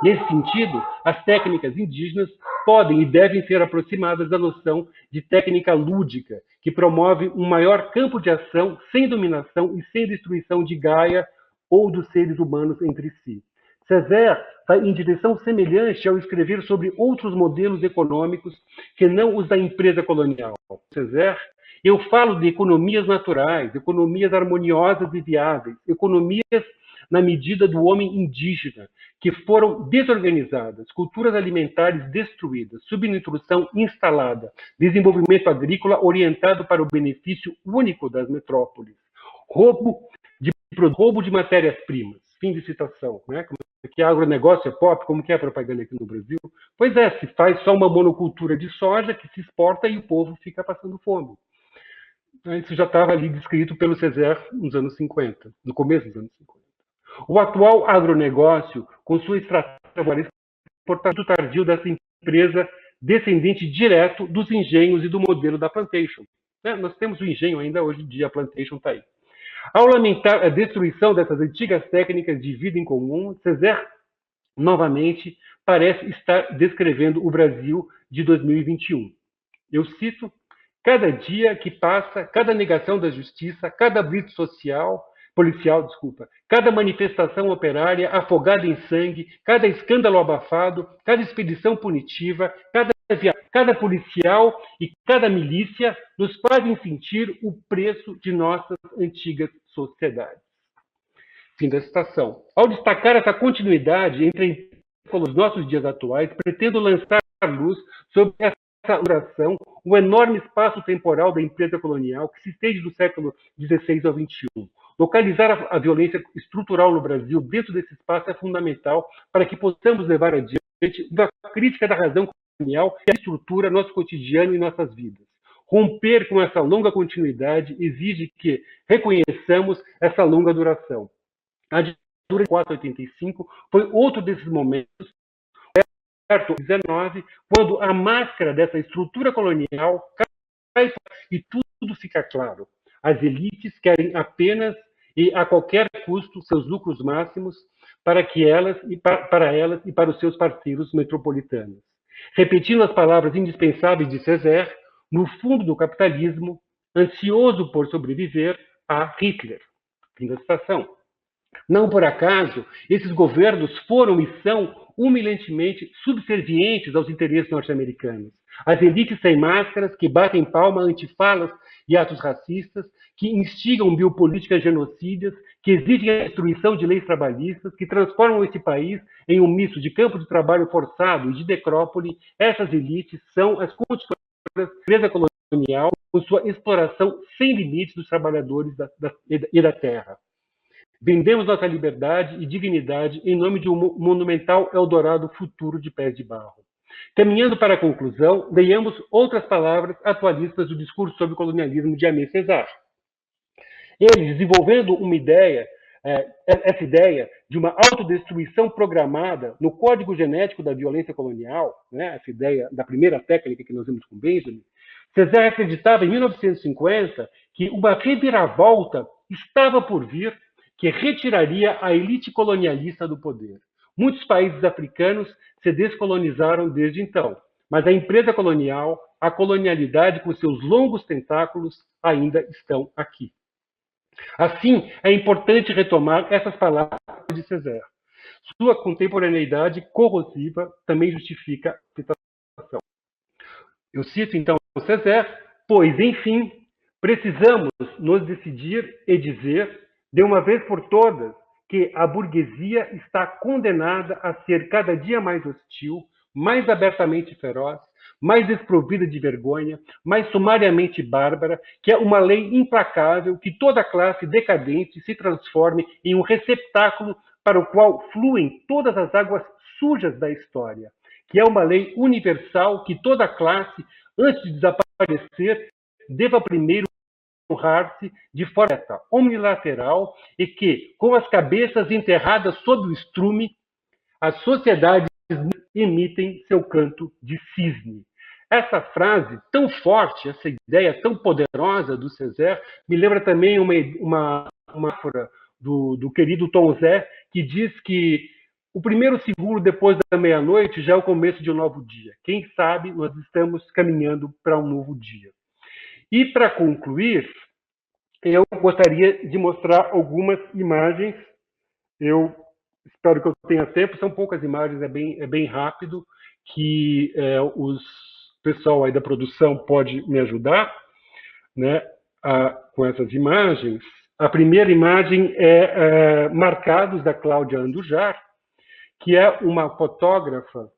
Nesse sentido, as técnicas indígenas podem e devem ser aproximadas da noção de técnica lúdica, que promove um maior campo de ação sem dominação e sem destruição de Gaia ou dos seres humanos entre si. Césaire vai em direção semelhante ao escrever sobre outros modelos econômicos que não os da empresa colonial. Césaire, eu falo de economias naturais, economias harmoniosas e viáveis, economias na medida do homem indígena, que foram desorganizadas, culturas alimentares destruídas, subnutrição instalada, desenvolvimento agrícola orientado para o benefício único das metrópoles, roubo de matérias-primas. Fim de citação. Né? Que agronegócio é pop, como que é a propaganda aqui no Brasil? Pois é, se faz só uma monocultura de soja que se exporta e o povo fica passando fome. Isso já estava ali descrito pelo Césaire nos anos 50, no começo dos anos 50. O atual agronegócio, com sua estratégia muito tardio dessa empresa descendente direto dos engenhos e do modelo da plantation. Nós temos o engenho ainda hoje em dia, a plantation está aí. Ao lamentar a destruição dessas antigas técnicas de vida em comum, Césaire, novamente, parece estar descrevendo o Brasil de 2021. Eu cito: cada dia que passa, cada negação da justiça, cada blitz policial, cada manifestação operária afogada em sangue, cada escândalo abafado, cada expedição punitiva, cada policial e cada milícia nos fazem sentir o preço de nossas antigas sociedades. Fim da citação. Ao destacar essa continuidade entre os nossos dias atuais, pretendo lançar luz sobre essa duração, o enorme espaço temporal da empresa colonial que se estende do século XVI ao XXI. Localizar a violência estrutural no Brasil dentro desse espaço é fundamental para que possamos levar adiante uma crítica da razão colonial que estrutura nosso cotidiano e nossas vidas. Romper com essa longa continuidade exige que reconheçamos essa longa duração. A ditadura de 485 foi outro desses momentos, certo, 19, quando a máscara dessa estrutura colonial cai e tudo fica claro. As elites querem apenas e a qualquer custo seus lucros máximos para elas e para os seus parceiros metropolitanos. Repetindo as palavras indispensáveis de Césaire, no fundo do capitalismo, ansioso por sobreviver, há Hitler. Fim da citação. Não por acaso, esses governos foram e são humilhantemente subservientes aos interesses norte-americanos. As elites sem máscaras, que batem palma ante falas e atos racistas, que instigam biopolíticas genocídias, que exigem a destruição de leis trabalhistas, que transformam esse país em um misto de campo de trabalho forçado e de necrópole, essas elites são as construtoras da empresa colonial colonial com sua exploração sem limites dos trabalhadores e da terra. Vendemos nossa liberdade e dignidade em nome de um monumental Eldorado futuro de pés de barro. Caminhando para a conclusão, leiamos outras palavras atualistas do discurso sobre o colonialismo de Aimé Césaire. Ele, desenvolvendo essa ideia de uma autodestruição programada no código genético da violência colonial, né, essa ideia da primeira técnica que nós vimos com Benjamin, Césaire acreditava em 1950 que uma reviravolta estava por vir que retiraria a elite colonialista do poder. Muitos países africanos se descolonizaram desde então, mas a empresa colonial, a colonialidade com seus longos tentáculos ainda estão aqui. Assim, é importante retomar essas palavras de Césaire. Sua contemporaneidade corrosiva também justifica a citação. Eu cito então Césaire, pois, enfim, precisamos nos decidir e dizer, de uma vez por todas, que a burguesia está condenada a ser cada dia mais hostil, mais abertamente feroz, mais desprovida de vergonha, mais sumariamente bárbara, que é uma lei implacável que toda classe decadente se transforme em um receptáculo para o qual fluem todas as águas sujas da história, que é uma lei universal que toda classe, antes de desaparecer, deva primeiro honrar-se de forma unilateral e que, com as cabeças enterradas sob o estrume, as sociedades emitem seu canto de cisne. Essa frase tão forte, essa ideia tão poderosa do Césaire, me lembra também uma metáfora do querido Tom Zé, que diz que o primeiro segundo depois da meia-noite já é o começo de um novo dia. Quem sabe nós estamos caminhando para um novo dia. E, para concluir, eu gostaria de mostrar algumas imagens. Eu espero que eu tenha tempo, são poucas imagens, é bem rápido, que o pessoal aí da produção pode me ajudar, né, com essas imagens. A primeira imagem é Marcados, da Cláudia Andujar, que é uma fotógrafa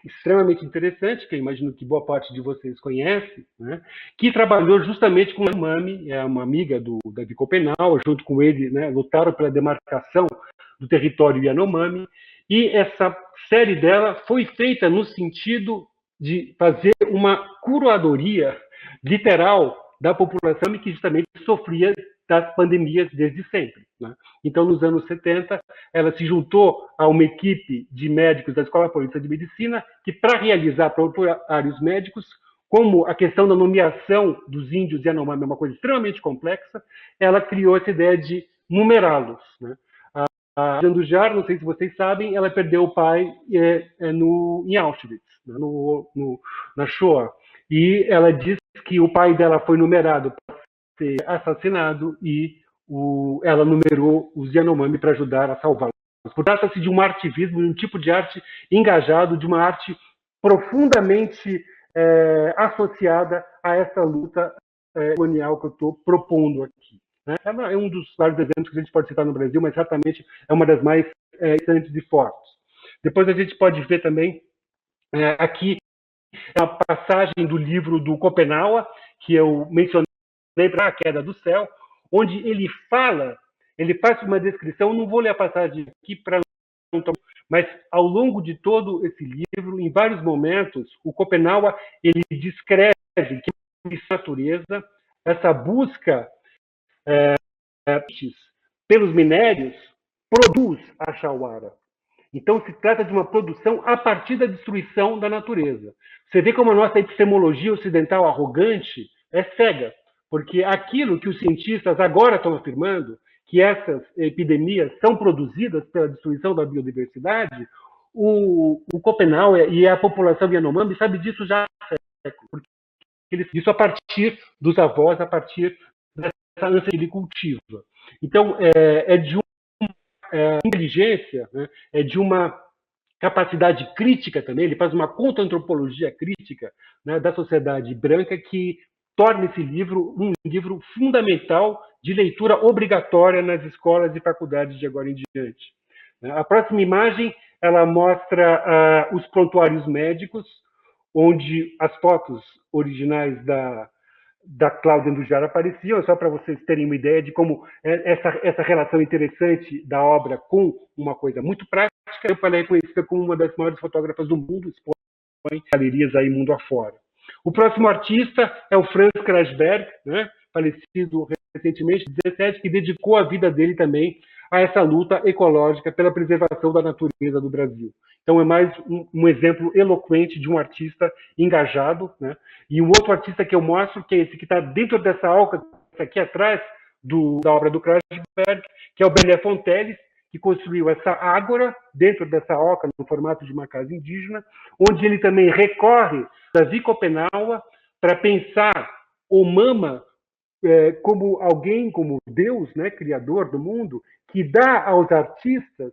extremamente interessante, que eu imagino que boa parte de vocês conhece, né, que trabalhou justamente com a Yanomami, é uma amiga do Davi Copenau, junto com ele, né, lutaram pela demarcação do território Yanomami, e essa série dela foi feita no sentido de fazer uma curadoria literal da população que justamente sofria das pandemias desde sempre, né? Então, nos anos 70, ela se juntou a uma equipe de médicos da Escola Paulista de Medicina que, para realizar prontuários médicos, como a questão da nomeação dos índios Yanomami é uma coisa extremamente complexa, ela criou essa ideia de numerá-los, né? A Andujar, não sei se vocês sabem, ela perdeu o pai em Auschwitz, né, na Shoah. E ela diz que o pai dela foi numerado para ser assassinado e ela numerou os Yanomami para ajudar a salvá-los. Trata-se de um artivismo, de um tipo de arte engajado, de uma arte profundamente associada a essa luta colonial que eu estou propondo aqui. É um dos vários exemplos que a gente pode citar no Brasil, mas certamente é uma das mais interessantes e fortes. Depois a gente pode ver também aqui uma passagem do livro do Copenau, que eu mencionei para A Queda do Céu, onde ele faz uma descrição, não vou ler a passagem aqui para não tomar, mas ao longo de todo esse livro, em vários momentos, o Copenau ele descreve que a natureza, essa busca pelos minérios, produz a Shawara. Então, se trata de uma produção a partir da destruição da natureza. Você vê como a nossa epistemologia ocidental arrogante é cega, porque aquilo que os cientistas agora estão afirmando, que essas epidemias são produzidas pela destruição da biodiversidade, o Copenau e a população Yanomami sabe disso já há séculos, porque isso a partir dos avós, a partir dessa ânsia que ele cultiva. Então, é de uma inteligência, né? É de uma capacidade crítica também, ele faz uma contra-antropologia crítica, né, da sociedade branca que torna esse livro um livro fundamental de leitura obrigatória nas escolas e faculdades de agora em diante. A próxima imagem, ela mostra os prontuários médicos, onde as fotos originais da Cláudia Andujar apareciam, só para vocês terem uma ideia de como essa relação interessante da obra com uma coisa muito prática. Ela é reconhecida como uma das maiores fotógrafas do mundo, expõe galerias aí mundo afora. O próximo artista é o Franz Krasberg, né, falecido recentemente, 17, que dedicou a vida dele também a essa luta ecológica pela preservação da natureza do Brasil. Então, é mais um exemplo eloquente de um artista engajado, né? E o outro artista que eu mostro, que é esse que está dentro dessa alca, aqui atrás da obra do Krasberg, que é o Bené Fonteles, que construiu essa ágora dentro dessa oca, no formato de uma casa indígena, onde ele também recorre a Davi Copenaua para pensar o Mama como alguém, como Deus, né, criador do mundo, que dá aos artistas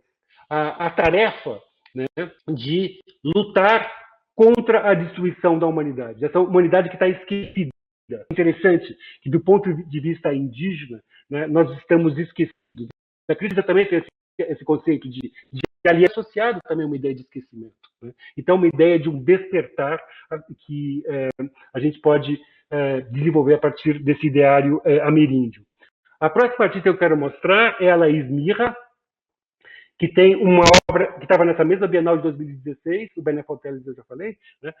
a tarefa, né, de lutar contra a destruição da humanidade. Essa humanidade que está esquecida. Interessante que, do ponto de vista indígena, né, nós estamos esquecidos. A crítica também tem esse conceito de ali é associado também uma ideia de esquecimento, né? Então, uma ideia de um despertar que a gente pode desenvolver a partir desse ideário ameríndio. A próxima artista que eu quero mostrar é a Laís Mirra, que tem uma obra que estava nessa mesma Bienal de 2016, o Bené Fonteles eu já falei, né?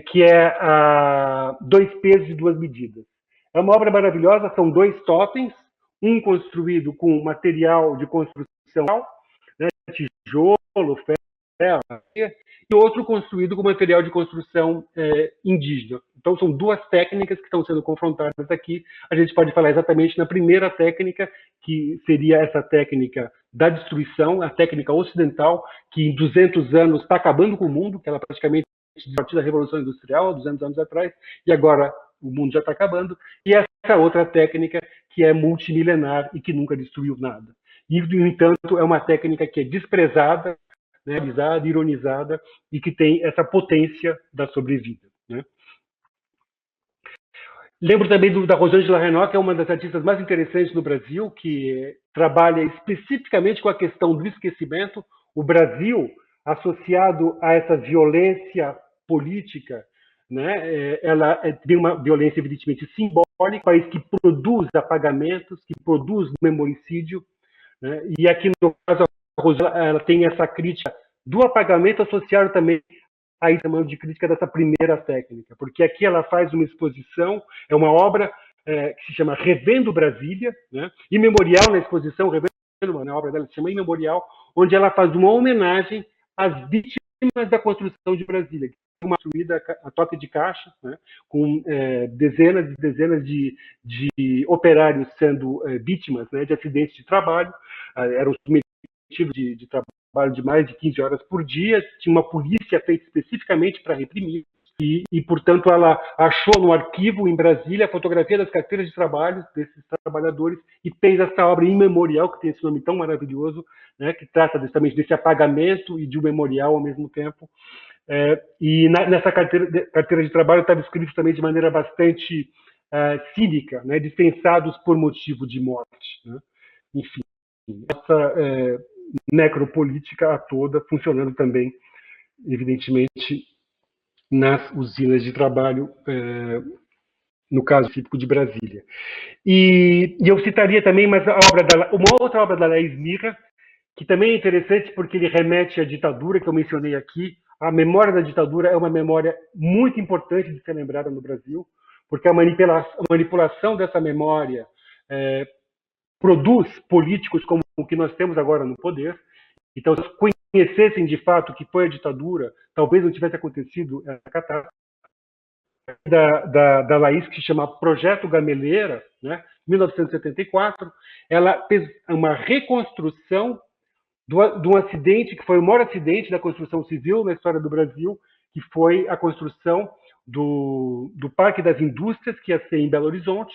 Que é Dois Pesos e Duas Medidas. É uma obra maravilhosa, são dois totens, um construído com material de construção, né, tijolo, ferro, e outro construído com material de construção indígena. Então, são duas técnicas que estão sendo confrontadas aqui. A gente pode falar exatamente na primeira técnica, que seria essa técnica da destruição, a técnica ocidental, que em 200 anos está acabando com o mundo, que ela praticamente a partir da Revolução Industrial, 200 anos atrás, e agora o mundo já está acabando. E essa outra técnica, que é multimilenar e que nunca destruiu nada. E, no entanto, é uma técnica que é desprezada, né, ironizada, e que tem essa potência da sobrevida, né? Lembro também da Rosângela Renault, que é uma das artistas mais interessantes no Brasil, que trabalha especificamente com a questão do esquecimento. O Brasil, associado a essa violência política, né, ela tem uma violência evidentemente simbólica, um país que produz apagamentos, que produz memoricídio, né? E aqui, no caso, a Rosângela, ela tem essa crítica do apagamento associado também aí chamando de crítica dessa primeira técnica, porque aqui ela faz uma exposição, é uma obra que se chama Revendo Brasília, né? Imemorial na exposição, Revendo, a obra dela se chama Imemorial, onde ela faz uma homenagem às vítimas da construção de Brasília, que foi construída a toque de caixa, né? Com dezenas e dezenas de operários sendo vítimas, né, de acidentes de trabalho, eram submetidos de trabalho de mais de 15 horas por dia, tinha uma polícia feita especificamente para reprimir, e, portanto, ela achou no arquivo em Brasília a fotografia das carteiras de trabalho desses trabalhadores e fez essa obra imemorial, que tem esse nome tão maravilhoso, né, que trata justamente desse apagamento e de um memorial ao mesmo tempo. E nessa carteira de trabalho estava escrito também de maneira bastante cínica, né, dispensados por motivo de morte, né? Enfim, essa necropolítica a toda, funcionando também, evidentemente, nas usinas de trabalho, no caso típico de Brasília. E eu citaria também uma outra obra da Laís Mirra, que também é interessante porque ele remete à ditadura, que eu mencionei aqui. A memória da ditadura é uma memória muito importante de ser lembrada no Brasil, porque a manipulação dessa memória produz políticos como o que nós temos agora no poder. Então, se conhecessem de fato o que foi a ditadura, talvez não tivesse acontecido a catástrofe da Laís, que se chama Projeto Gameleira, né, 1974. Ela fez uma reconstrução de um acidente, que foi o maior acidente da construção civil na história do Brasil, que foi a construção do Parque das Indústrias, que ia ser em Belo Horizonte,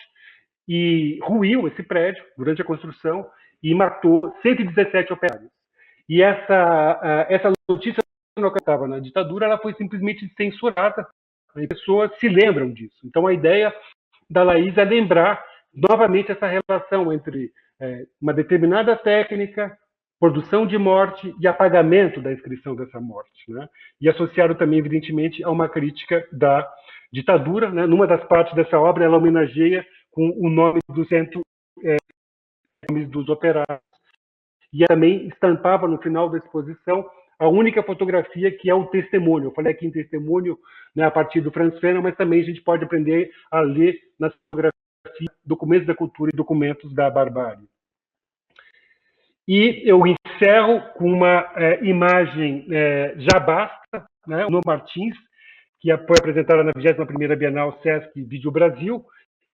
e ruiu esse prédio durante a construção e matou 117 operários. E essa notícia, que estava na ditadura, ela foi simplesmente censurada. As pessoas se lembram disso. Então, a ideia da Laís é lembrar novamente essa relação entre uma determinada técnica, produção de morte e apagamento da inscrição dessa morte, né? E associado também, evidentemente, a uma crítica da ditadura, né? Numa das partes dessa obra, ela homenageia com o nome do centro, nomes dos operários, e também estampava no final da exposição a única fotografia que é o testemunho. Eu falei aqui em testemunho, né, a partir do Franz Fanon, mas também a gente pode aprender a ler nas fotografias, documentos da cultura e documentos da barbárie. E eu encerro com uma imagem Já Basta, né, o Nuno Martins, que foi apresentada na 21ª Bienal Sesc Vídeo Brasil,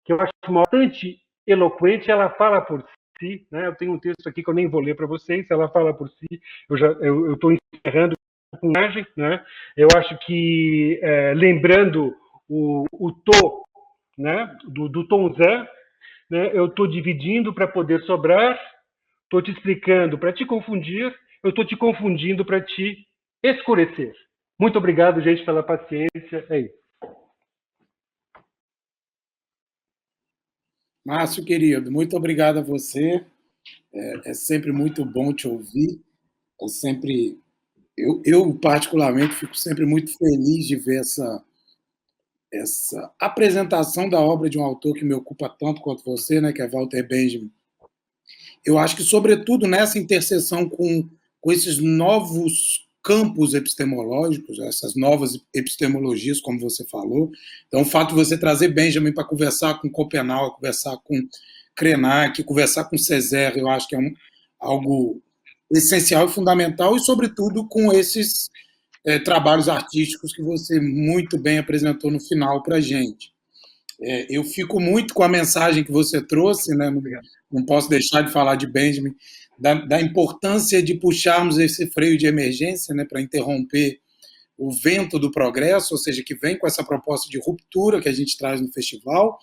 que eu acho bastante eloquente. Ela fala por si, né? Eu tenho um texto aqui que eu nem vou ler para vocês, ela fala por si. Eu estou encerrando com imagem, né? Eu acho que, lembrando o Tô, né, do Tom Zé, né, eu estou dividindo para poder sobrar, estou te explicando para te confundir, eu estou te confundindo para te escurecer. Muito obrigado, gente, pela paciência. É isso. Márcio, querido, muito obrigado a você. É sempre muito bom te ouvir. É sempre, eu particularmente fico sempre muito feliz de ver essa apresentação da obra de um autor que me ocupa tanto quanto você, né, que é Walter Benjamin. Eu acho que, sobretudo, nessa interseção com esses novos campos epistemológicos, essas novas epistemologias, como você falou. Então, o fato de você trazer Benjamin para conversar com Copenau, conversar com Krenak, conversar com Césaire, eu acho que é algo essencial e fundamental, e, sobretudo, com esses trabalhos artísticos que você muito bem apresentou no final para a gente. Eu fico muito com a mensagem que você trouxe, né? Não posso deixar de falar de Benjamin, da importância de puxarmos esse freio de emergência, né, para interromper o vento do progresso, ou seja, que vem com essa proposta de ruptura que a gente traz no festival,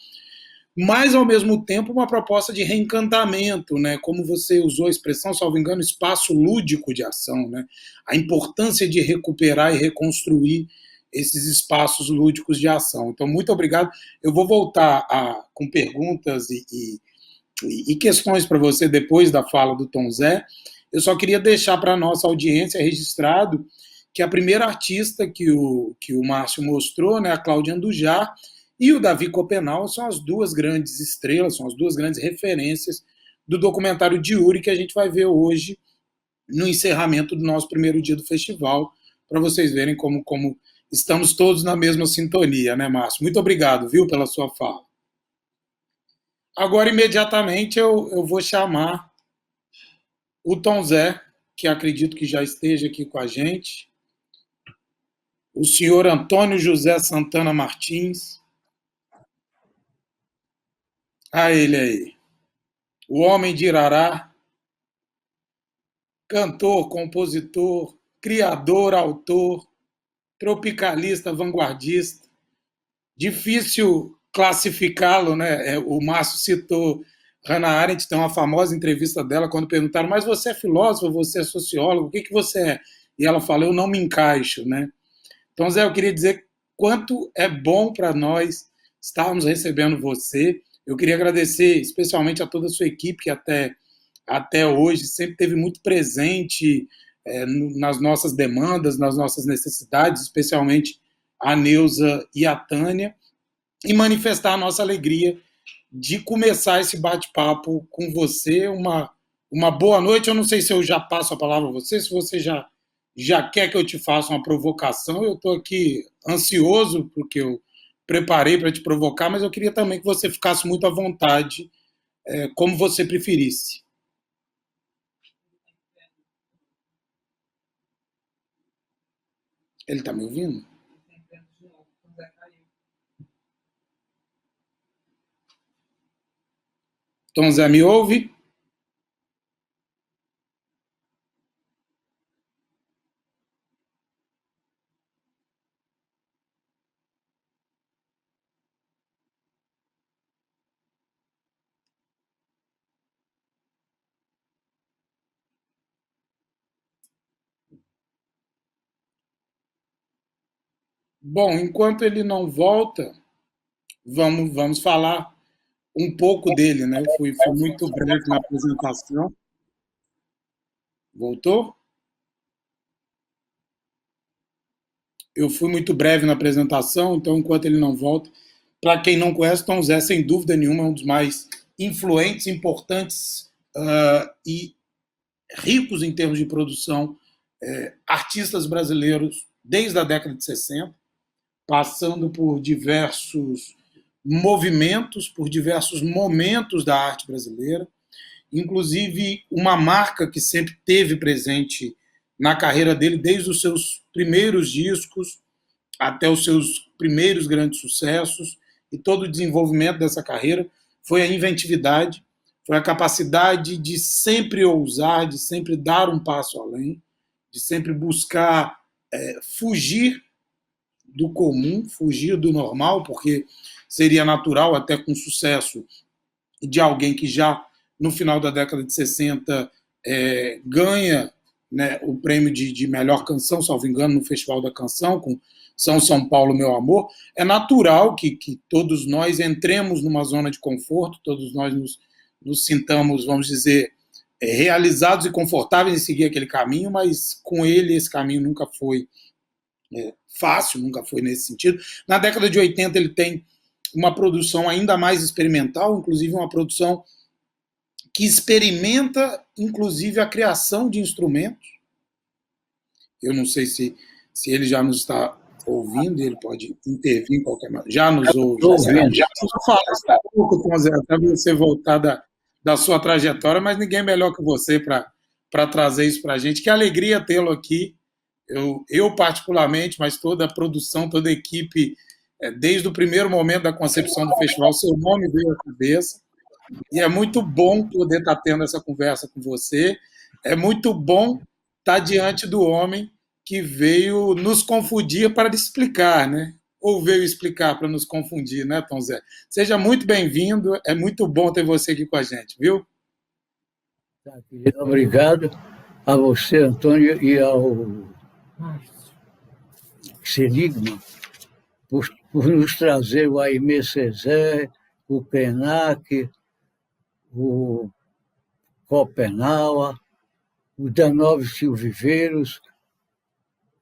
mas, ao mesmo tempo, uma proposta de reencantamento, né? Como você usou a expressão, salvo engano, espaço lúdico de ação, né? A importância de recuperar e reconstruir esses espaços lúdicos de ação. Então, muito obrigado. Eu vou voltar com perguntas e questões para você depois da fala do Tom Zé. Eu só queria deixar para a nossa audiência registrado que a primeira artista que o Márcio mostrou, né, a Cláudia Andujar, e o Davi Copenau são as duas grandes estrelas, são as duas grandes referências do documentário de Yuri que a gente vai ver hoje no encerramento do nosso primeiro dia do festival, para vocês verem como estamos todos na mesma sintonia, né, Márcio? Muito obrigado, viu, pela sua fala. Agora, imediatamente, eu vou chamar o Tom Zé, que acredito que já esteja aqui com a gente, o senhor Antônio José Santana Martins. Ele aí. O homem de Irará, cantor, compositor, criador, autor, tropicalista, vanguardista. Difícil classificá-lo, né? O Márcio citou Hannah Arendt, tem uma famosa entrevista dela quando perguntaram: mas você é filósofo, você é sociólogo, o que você é? E ela falou: eu não me encaixo, né? Então, Zé, eu queria dizer quanto é bom para nós estarmos recebendo você. Eu queria agradecer especialmente a toda a sua equipe que até hoje sempre esteve muito presente nas nossas demandas, nas nossas necessidades, especialmente a Neuza e a Tânia, e manifestar a nossa alegria de começar esse bate-papo com você. Uma boa noite. Eu não sei se eu já passo a palavra a você, se você já quer que eu te faça uma provocação. Eu estou aqui ansioso, porque eu preparei para te provocar, mas eu queria também que você ficasse muito à vontade, como você preferisse. Ele está me ouvindo? Tom Zé, me ouve? Bom, enquanto ele não volta, vamos falar um pouco dele, né? Eu fui muito breve na apresentação. Voltou? Eu fui muito breve na apresentação, então, enquanto ele não volta, para quem não conhece, Tom Zé, sem dúvida nenhuma, é um dos mais influentes, importantes e ricos em termos de produção, artistas brasileiros desde a década de 60, passando por diversos movimentos, por diversos momentos da arte brasileira, inclusive uma marca que sempre teve presente na carreira dele, desde os seus primeiros discos até os seus primeiros grandes sucessos, e todo o desenvolvimento dessa carreira foi a inventividade, foi a capacidade de sempre ousar, de sempre dar um passo além, de sempre buscar fugir do comum, fugir do normal, porque seria natural, até com sucesso de alguém que já no final da década de 60 ganha, né, o prêmio de melhor canção, salvo engano, no Festival da Canção, com São Paulo, Meu Amor. É natural que todos nós entremos numa zona de conforto, todos nós nos sintamos, vamos dizer, realizados e confortáveis em seguir aquele caminho, mas com ele esse caminho nunca foi fácil, nunca foi nesse sentido. Na década de 80 ele tem uma produção ainda mais experimental, inclusive uma produção que experimenta, inclusive, a criação de instrumentos. Eu não sei se ele já nos está ouvindo, ele pode intervir em qualquer momento. Já nos ouve. Já fala um pouco, Tom Zé, até você voltar da sua trajetória, mas ninguém melhor que você para trazer isso para a gente. Que alegria tê-lo aqui. Eu, particularmente, mas toda a produção, toda a equipe, desde o primeiro momento da concepção do festival, seu nome veio à cabeça. E é muito bom poder estar tendo essa conversa com você. É muito bom estar diante do homem que veio nos confundir para explicar, né? Ou veio explicar para nos confundir, né, Tom Zé? Seja muito bem-vindo. É muito bom ter você aqui com a gente, viu? Obrigado a você, Antônio, e ao Seligman por nos trazer o Aimé Césaire, o Krenak, o Copenau, o Danove Silviveiros,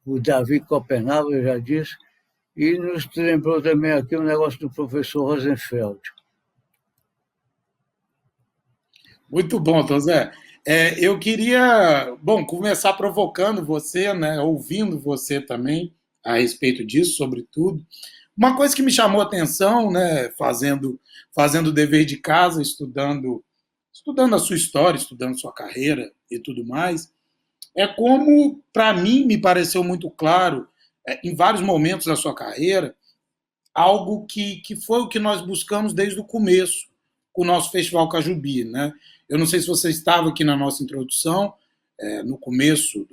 o Davi Copenau, eu já disse, e nos lembrou também aqui um negócio do professor Rosenfeld. Muito bom, Tom Zé. Eu queria, começar provocando você, né, ouvindo você também a respeito disso, sobretudo. Uma coisa que me chamou a atenção, né, fazendo o dever de casa, estudando a sua história, estudando a sua carreira e tudo mais, é como, para mim, me pareceu muito claro, em vários momentos da sua carreira, algo que foi o que nós buscamos desde o começo, com o nosso Festival Cajubi, né? Eu não sei se você estava aqui na nossa introdução, no começo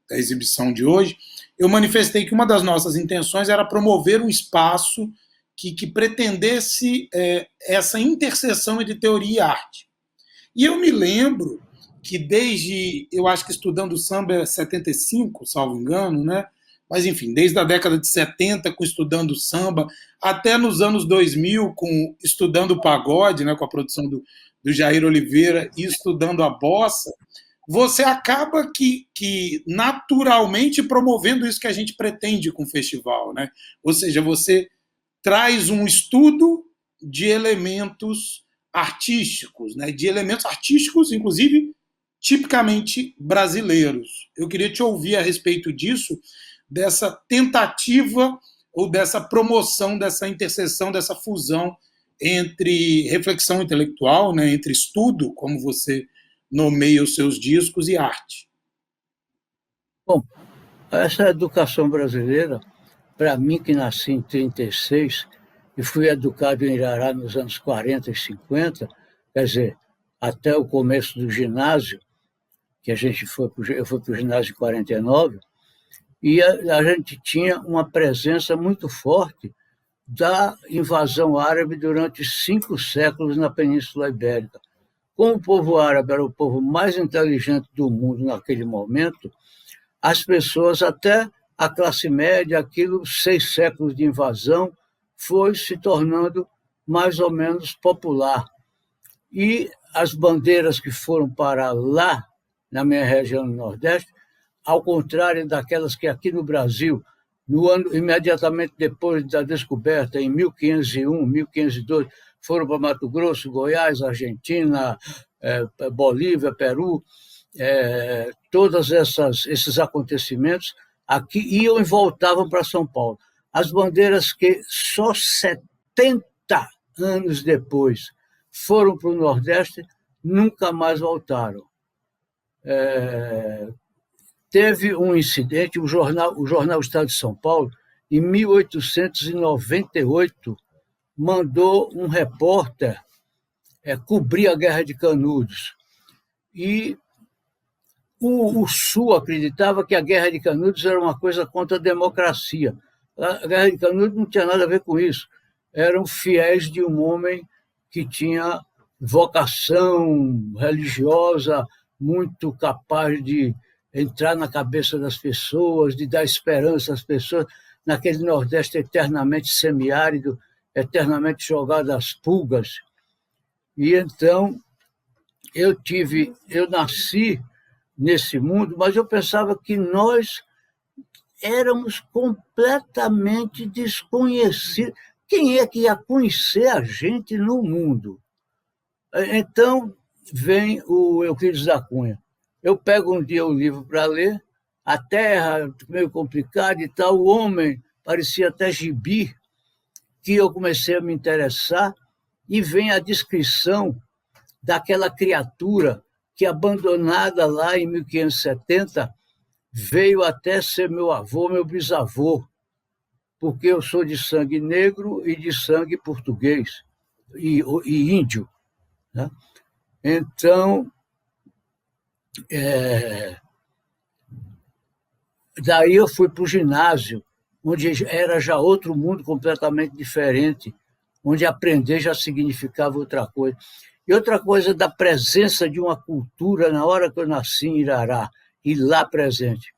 da exibição de hoje, eu manifestei que uma das nossas intenções era promover um espaço que pretendesse essa interseção entre teoria e arte. E eu me lembro que desde, eu acho que estudando samba 75, salvo engano, né? Mas, enfim, desde a década de 70, com estudando samba, até nos anos 2000, com estudando pagode, né, com a produção do Jair Oliveira, e estudando a bossa, você acaba que naturalmente promovendo isso que a gente pretende com o festival, né? Ou seja, você traz um estudo de elementos artísticos, né? De elementos artísticos, inclusive, tipicamente brasileiros. Eu queria te ouvir a respeito disso, dessa tentativa ou dessa promoção, dessa interseção, dessa fusão entre reflexão intelectual, né, entre estudo, como você nomeia os seus discos, e arte. Bom, essa educação brasileira, para mim que nasci em 36 e fui educado em Irará nos anos 40 e 50, quer dizer, até o começo do ginásio, que eu fui para o ginásio em 49, e a gente tinha uma presença muito forte da invasão árabe durante 5 séculos na Península Ibérica. Como o povo árabe era o povo mais inteligente do mundo naquele momento, as pessoas, até a classe média, aquilo, 6 séculos de invasão, foi se tornando mais ou menos popular. E as bandeiras que foram para lá, na minha região do Nordeste, ao contrário daquelas que aqui no Brasil, no ano imediatamente depois da descoberta, em 1501, 1502, foram para Mato Grosso, Goiás, Argentina, Bolívia, Peru, todos esses acontecimentos aqui iam e voltavam para São Paulo. As bandeiras que só 70 anos depois foram para o Nordeste nunca mais voltaram. Teve um incidente, o jornal Estado de São Paulo, em 1898, mandou um repórter cobrir a Guerra de Canudos. E o Sul acreditava que a Guerra de Canudos era uma coisa contra a democracia. A Guerra de Canudos não tinha nada a ver com isso. Eram fiéis de um homem que tinha vocação religiosa, muito capaz de entrar na cabeça das pessoas, de dar esperança às pessoas, naquele Nordeste eternamente semiárido, eternamente jogado às pulgas. E então eu nasci nesse mundo, mas eu pensava que nós éramos completamente desconhecidos. Quem é que ia conhecer a gente no mundo? Então vem o Euclides da Cunha. Eu pego um dia o livro para ler, a terra meio complicada e tal, o homem parecia até gibi, que eu comecei a me interessar, e vem a descrição daquela criatura que, abandonada lá em 1570, veio até ser meu avô, meu bisavô, porque eu sou de sangue negro e de sangue português e índio, né? Então, daí eu fui para o ginásio, onde era já outro mundo completamente diferente, onde aprender já significava outra coisa. E outra coisa da presença de uma cultura na hora que eu nasci em Irará, e lá presente.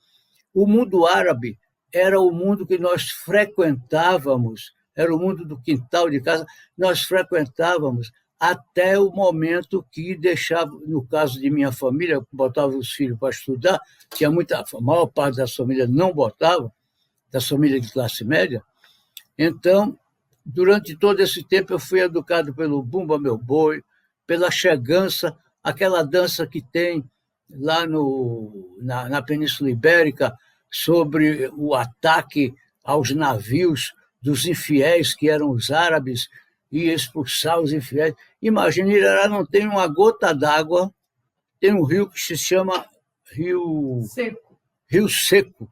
O mundo árabe era o mundo que nós frequentávamos, era o mundo do quintal de casa, nós frequentávamos até o momento que deixava, no caso de minha família, botava os filhos para estudar, a maior parte das famílias não botava, das famílias de classe média. Então, durante todo esse tempo, eu fui educado pelo Bumba Meu Boi, pela chegança, aquela dança que tem lá na Península Ibérica, sobre o ataque aos navios dos infiéis, que eram os árabes, e expulsar os infiéis. Imagina, Irará não tem uma gota d'água, tem um rio que se chama Rio Seco,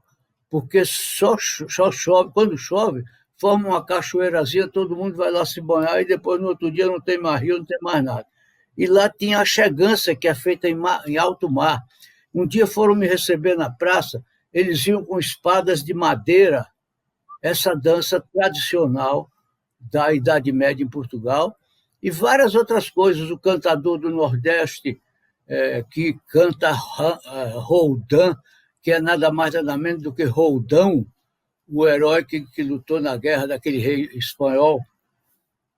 porque só chove, quando chove, forma uma cachoeirazinha, todo mundo vai lá se banhar e depois no outro dia não tem mais rio, não tem mais nada. E lá tinha a chegança, que é feita em alto mar. Um dia foram me receber na praça, eles iam com espadas de madeira, essa dança tradicional da Idade Média em Portugal, e várias outras coisas. O cantador do Nordeste, que canta Roldão, que é nada mais nada menos do que Roldão, o herói que lutou na guerra daquele rei espanhol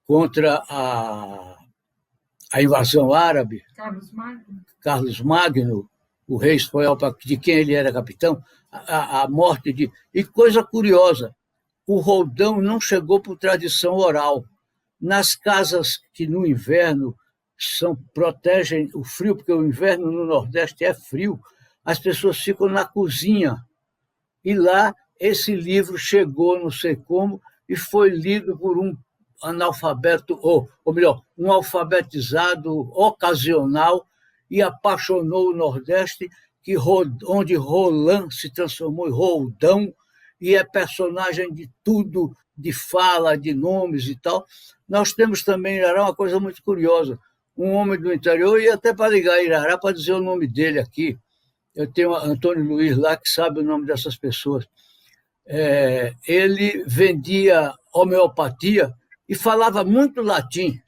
contra a invasão árabe. Carlos Magno, o rei espanhol de quem ele era capitão, a morte de... E coisa curiosa, o Roldão não chegou por tradição oral. Nas casas que no inverno protegem o frio, porque o inverno no Nordeste é frio, as pessoas ficam na cozinha. E lá esse livro chegou, não sei como, e foi lido por um analfabeto, ou melhor, um alfabetizado ocasional, e apaixonou o Nordeste, onde Roland se transformou em Roldão, e é personagem de tudo, de fala, de nomes e tal. Nós temos também em Irará uma coisa muito curiosa. Um homem do interior, e até para ligar a Irará, para dizer o nome dele aqui, eu tenho Antônio Luiz lá, que sabe o nome dessas pessoas. Ele vendia homeopatia e falava muito latim.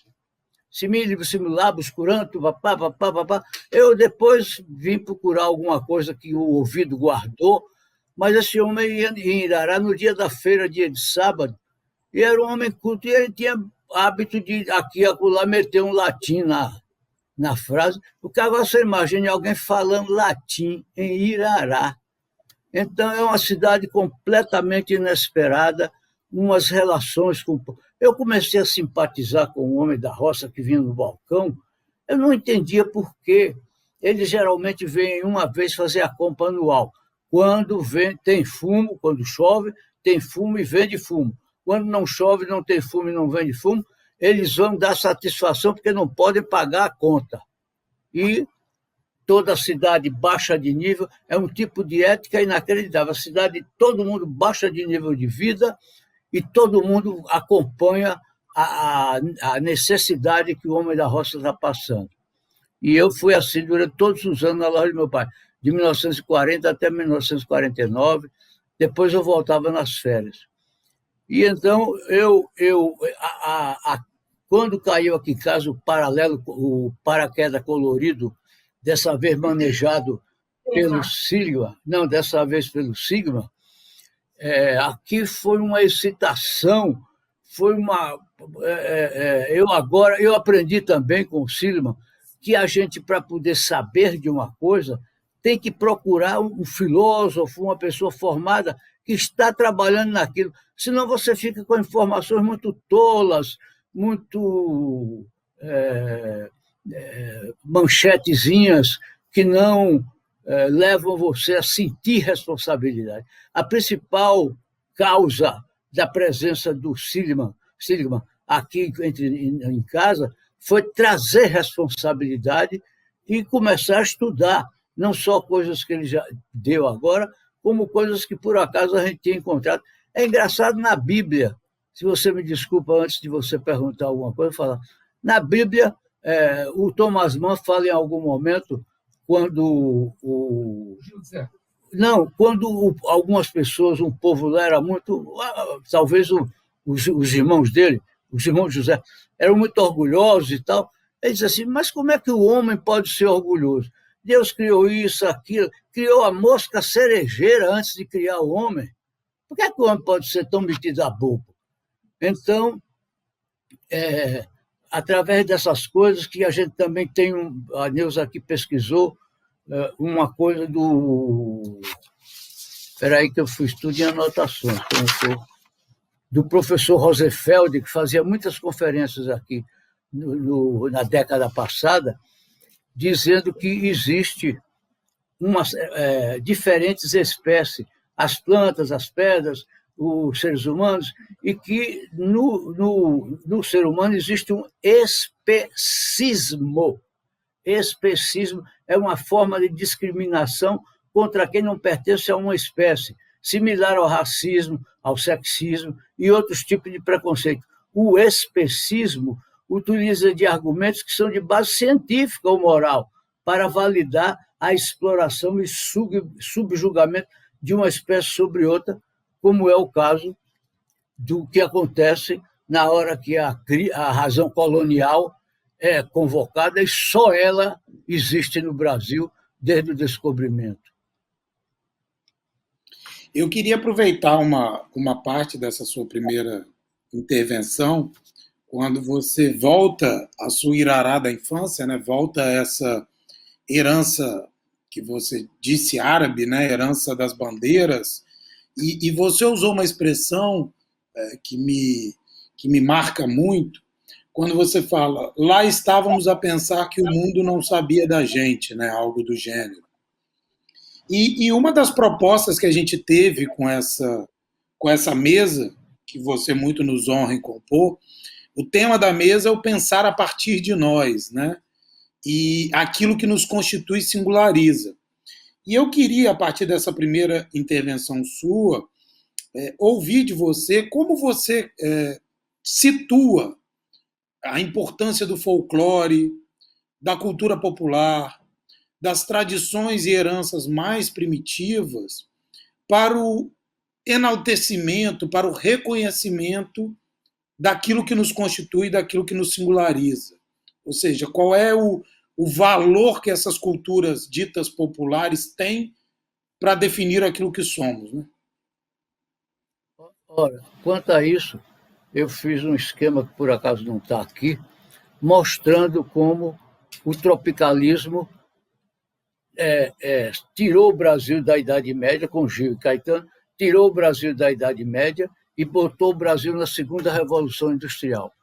Similibus, simulabus, curanto, papá, papá, papá. Eu depois vim procurar alguma coisa que o ouvido guardou, mas esse homem ia em Irará no dia da feira, dia de sábado, e era um homem culto, e ele tinha hábito de aqui e acolá meter um latim na frase, porque agora você imagine alguém falando latim em Irará. Então, é uma cidade completamente inesperada, umas relações com... Eu comecei a simpatizar com o homem da roça que vinha no balcão, eu não entendia por quê. Eles geralmente vêm uma vez fazer a compra anual. Quando vem, tem fumo, quando chove, tem fumo e vende fumo. Quando não chove, não tem fumo e não vende fumo, eles vão dar satisfação porque não podem pagar a conta. E toda a cidade baixa de nível, é um tipo de ética inacreditável. A cidade, todo mundo baixa de nível de vida e todo mundo acompanha a necessidade que o homem da roça está passando. E eu fui assim durante todos os anos na loja do meu pai, de 1940 até 1949, depois eu voltava nas férias. E então, quando caiu aqui em casa o paralelo, o paraquedas colorido, dessa vez manejado pelo Sigma, não, dessa vez pelo Sigma, aqui foi uma excitação, foi uma... eu aprendi também com o Sigma que a gente, para poder saber de uma coisa, tem que procurar um filósofo, uma pessoa formada que está trabalhando naquilo, senão você fica com informações muito tolas, muito manchetezinhas que não levam você a sentir responsabilidade. A principal causa da presença do Sigma aqui em casa foi trazer responsabilidade e começar a estudar, não só coisas que ele já deu agora, como coisas que por acaso a gente tinha encontrado. É engraçado, na Bíblia, se você me desculpa antes de você perguntar alguma coisa, falar, na Bíblia, o Thomas Mann fala em algum momento, quando algumas pessoas, um povo lá era muito, talvez os irmãos dele, os irmãos de José, eram muito orgulhosos e tal. Ele diz assim, mas como é que o homem pode ser orgulhoso? Deus criou isso, aquilo, criou a mosca cerejeira antes de criar o homem. Por que o homem pode ser tão metido a bobo? Então, através dessas coisas que a gente também tem, a Neuza aqui pesquisou, uma coisa do... Espera aí que eu fui estudar em anotações, do professor Rosefeld, que fazia muitas conferências aqui na década passada, dizendo que existe diferentes espécies, as plantas, as pedras, os seres humanos, e que no ser humano existe um especismo. Especismo é uma forma de discriminação contra quem não pertence a uma espécie, similar ao racismo, ao sexismo e outros tipos de preconceito. O especismo utiliza de argumentos que são de base científica ou moral para validar a exploração e subjugamento de uma espécie sobre outra, como é o caso do que acontece na hora que a razão colonial é convocada e só ela existe no Brasil desde o descobrimento. Eu queria aproveitar uma parte dessa sua primeira intervenção, quando você volta à sua Irará da infância, né? Volta a essa herança que você disse árabe, né? Herança das bandeiras, e você usou uma expressão que me marca muito, quando você fala, lá estávamos a pensar que o mundo não sabia da gente, né? Algo do gênero. E uma das propostas que a gente teve com essa mesa, que você muito nos honra em compor, o tema da mesa é o pensar a partir de nós, né? E aquilo que nos constitui singulariza. E eu queria, a partir dessa primeira intervenção sua, ouvir de você como você situa a importância do folclore, da cultura popular, das tradições e heranças mais primitivas para o enaltecimento, para o reconhecimento daquilo que nos constitui, daquilo que nos singulariza. Ou seja, qual é o valor que essas culturas ditas populares têm para definir aquilo que somos, né? Ora, quanto a isso, eu fiz um esquema que por acaso não está aqui, mostrando como o tropicalismo tirou o Brasil da Idade Média, com Gil e Caetano, tirou o Brasil da Idade Média e botou o Brasil na segunda Revolução Industrial.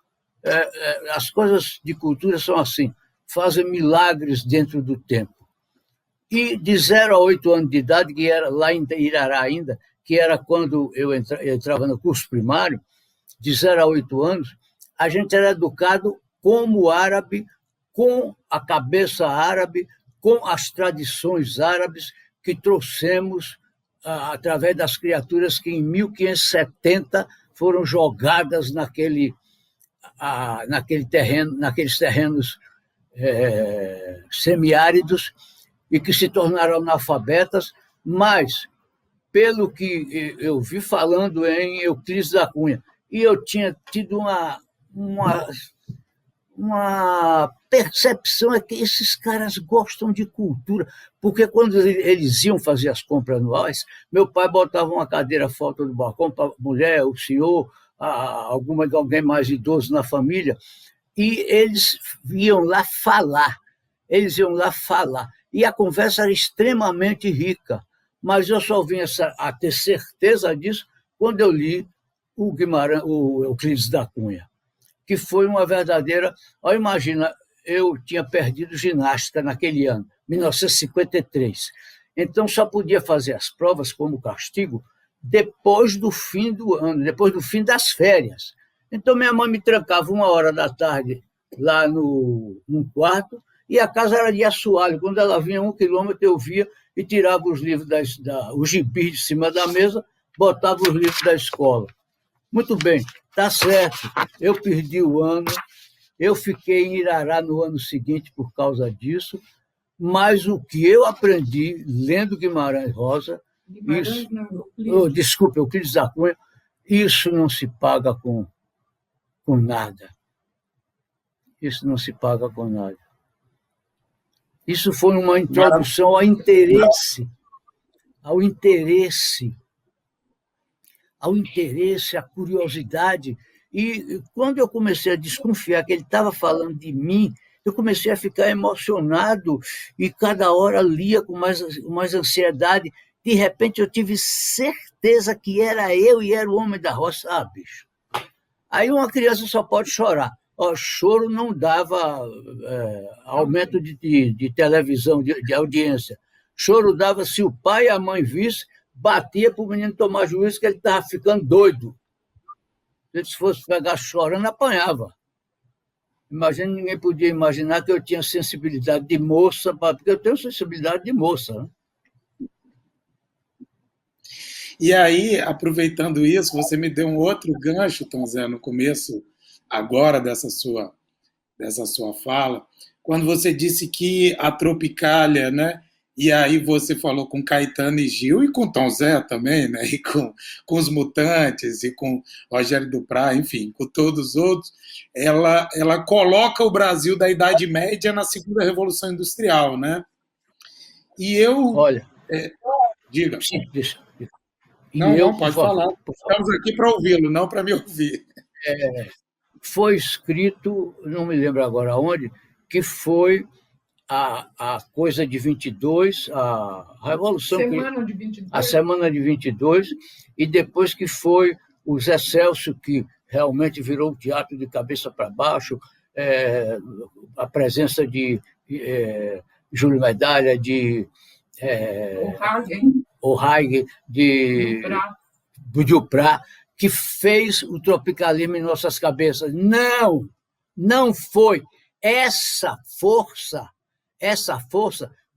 As coisas de cultura são assim, fazem milagres dentro do tempo. E de 0 a 8 anos de idade, que era lá em Irará ainda, que era quando eu entrava no curso primário, de 0 a 8 anos, a gente era educado como árabe, com a cabeça árabe, com as tradições árabes que trouxemos através das criaturas que em 1570 foram jogadas naqueles terrenos semiáridos e que se tornaram analfabetas, mas, pelo que eu vi falando em Euclides da Cunha, e eu tinha tido uma percepção é que esses caras gostam de cultura, porque quando eles iam fazer as compras anuais, meu pai botava uma cadeira fora do balcão para a mulher, o senhor, alguém mais idoso na família, e eles iam lá falar. E a conversa era extremamente rica, mas eu só vim a ter certeza disso quando eu li o Euclides da Cunha, que foi uma verdadeira... Imagina, eu tinha perdido ginástica naquele ano, 1953. Então, só podia fazer as provas como castigo depois do fim do ano, depois do fim das férias. Então, minha mãe me trancava 1h lá num quarto, e a casa era de assoalho. Quando ela vinha 1 quilômetro, eu via e tirava os livros, os gibis de cima da mesa, botava os livros da escola. Muito bem, está certo. Eu perdi o ano, eu fiquei em Irará no ano seguinte por causa disso, mas o que eu aprendi lendo Guimarães Rosa, Euclides da Cunha, isso não se paga com nada. Isso não se paga com nada. Isso foi uma introdução ao interesse, à curiosidade. E quando eu comecei a desconfiar que ele estava falando de mim, eu comecei a ficar emocionado e cada hora lia com mais ansiedade. De repente eu tive certeza que era eu e era o homem da roça. Bicho. Aí uma criança só pode chorar. Choro não dava aumento de televisão, de audiência. Choro dava se o pai e a mãe vissem, batia para o menino tomar juízo que ele estava ficando doido. Se ele fosse pegar chorando, apanhava. Imagina, ninguém podia imaginar que eu tinha sensibilidade de moça, porque eu tenho sensibilidade de moça. Né? E aí, aproveitando isso, você me deu um outro gancho, Tom Zé, no começo agora dessa sua fala, quando você disse que a Tropicália, né? E aí você falou com Caetano e Gil, e com Tom Zé também, né? E com os Mutantes, e com Rogério Duprat, enfim, com todos os outros, ela coloca o Brasil da Idade Média na segunda Revolução Industrial, né? E eu... Olha... diga. Sim, deixa. Não, pode falar. Estamos aqui para ouvi-lo, não para me ouvir. Foi escrito, não me lembro agora onde, que foi a coisa de 22, a Revolução... Semana de 22. A Semana de 22, e depois que foi o Zé Celso, que realmente virou o teatro de cabeça para baixo, a presença de Júlio Medalha, de... o Haig, de Duprat, que fez o tropicalismo em nossas cabeças. Não foi. Essa força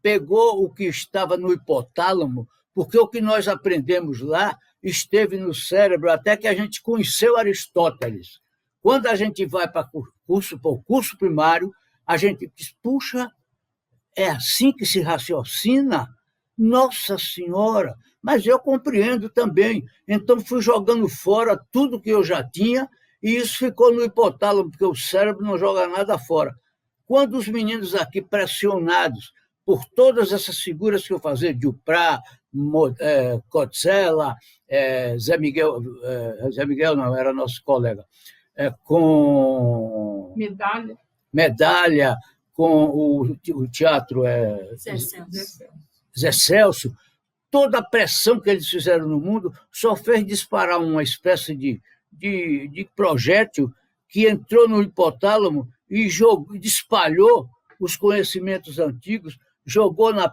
pegou o que estava no hipotálamo, porque o que nós aprendemos lá esteve no cérebro até que a gente conheceu Aristóteles. Quando a gente vai para o curso primário, a gente diz, puxa, é assim que se raciocina? Nossa Senhora! Mas eu compreendo também. Então, fui jogando fora tudo que eu já tinha e isso ficou no hipotálamo, porque o cérebro não joga nada fora. Quando os meninos aqui, pressionados por todas essas figuras que eu fazia, Duprat, Kotzela, Zé Miguel não, era nosso colega, com Medalha, com o teatro Zé Celso, toda a pressão que eles fizeram no mundo só fez disparar uma espécie de projétil que entrou no hipotálamo e espalhou os conhecimentos antigos, jogou na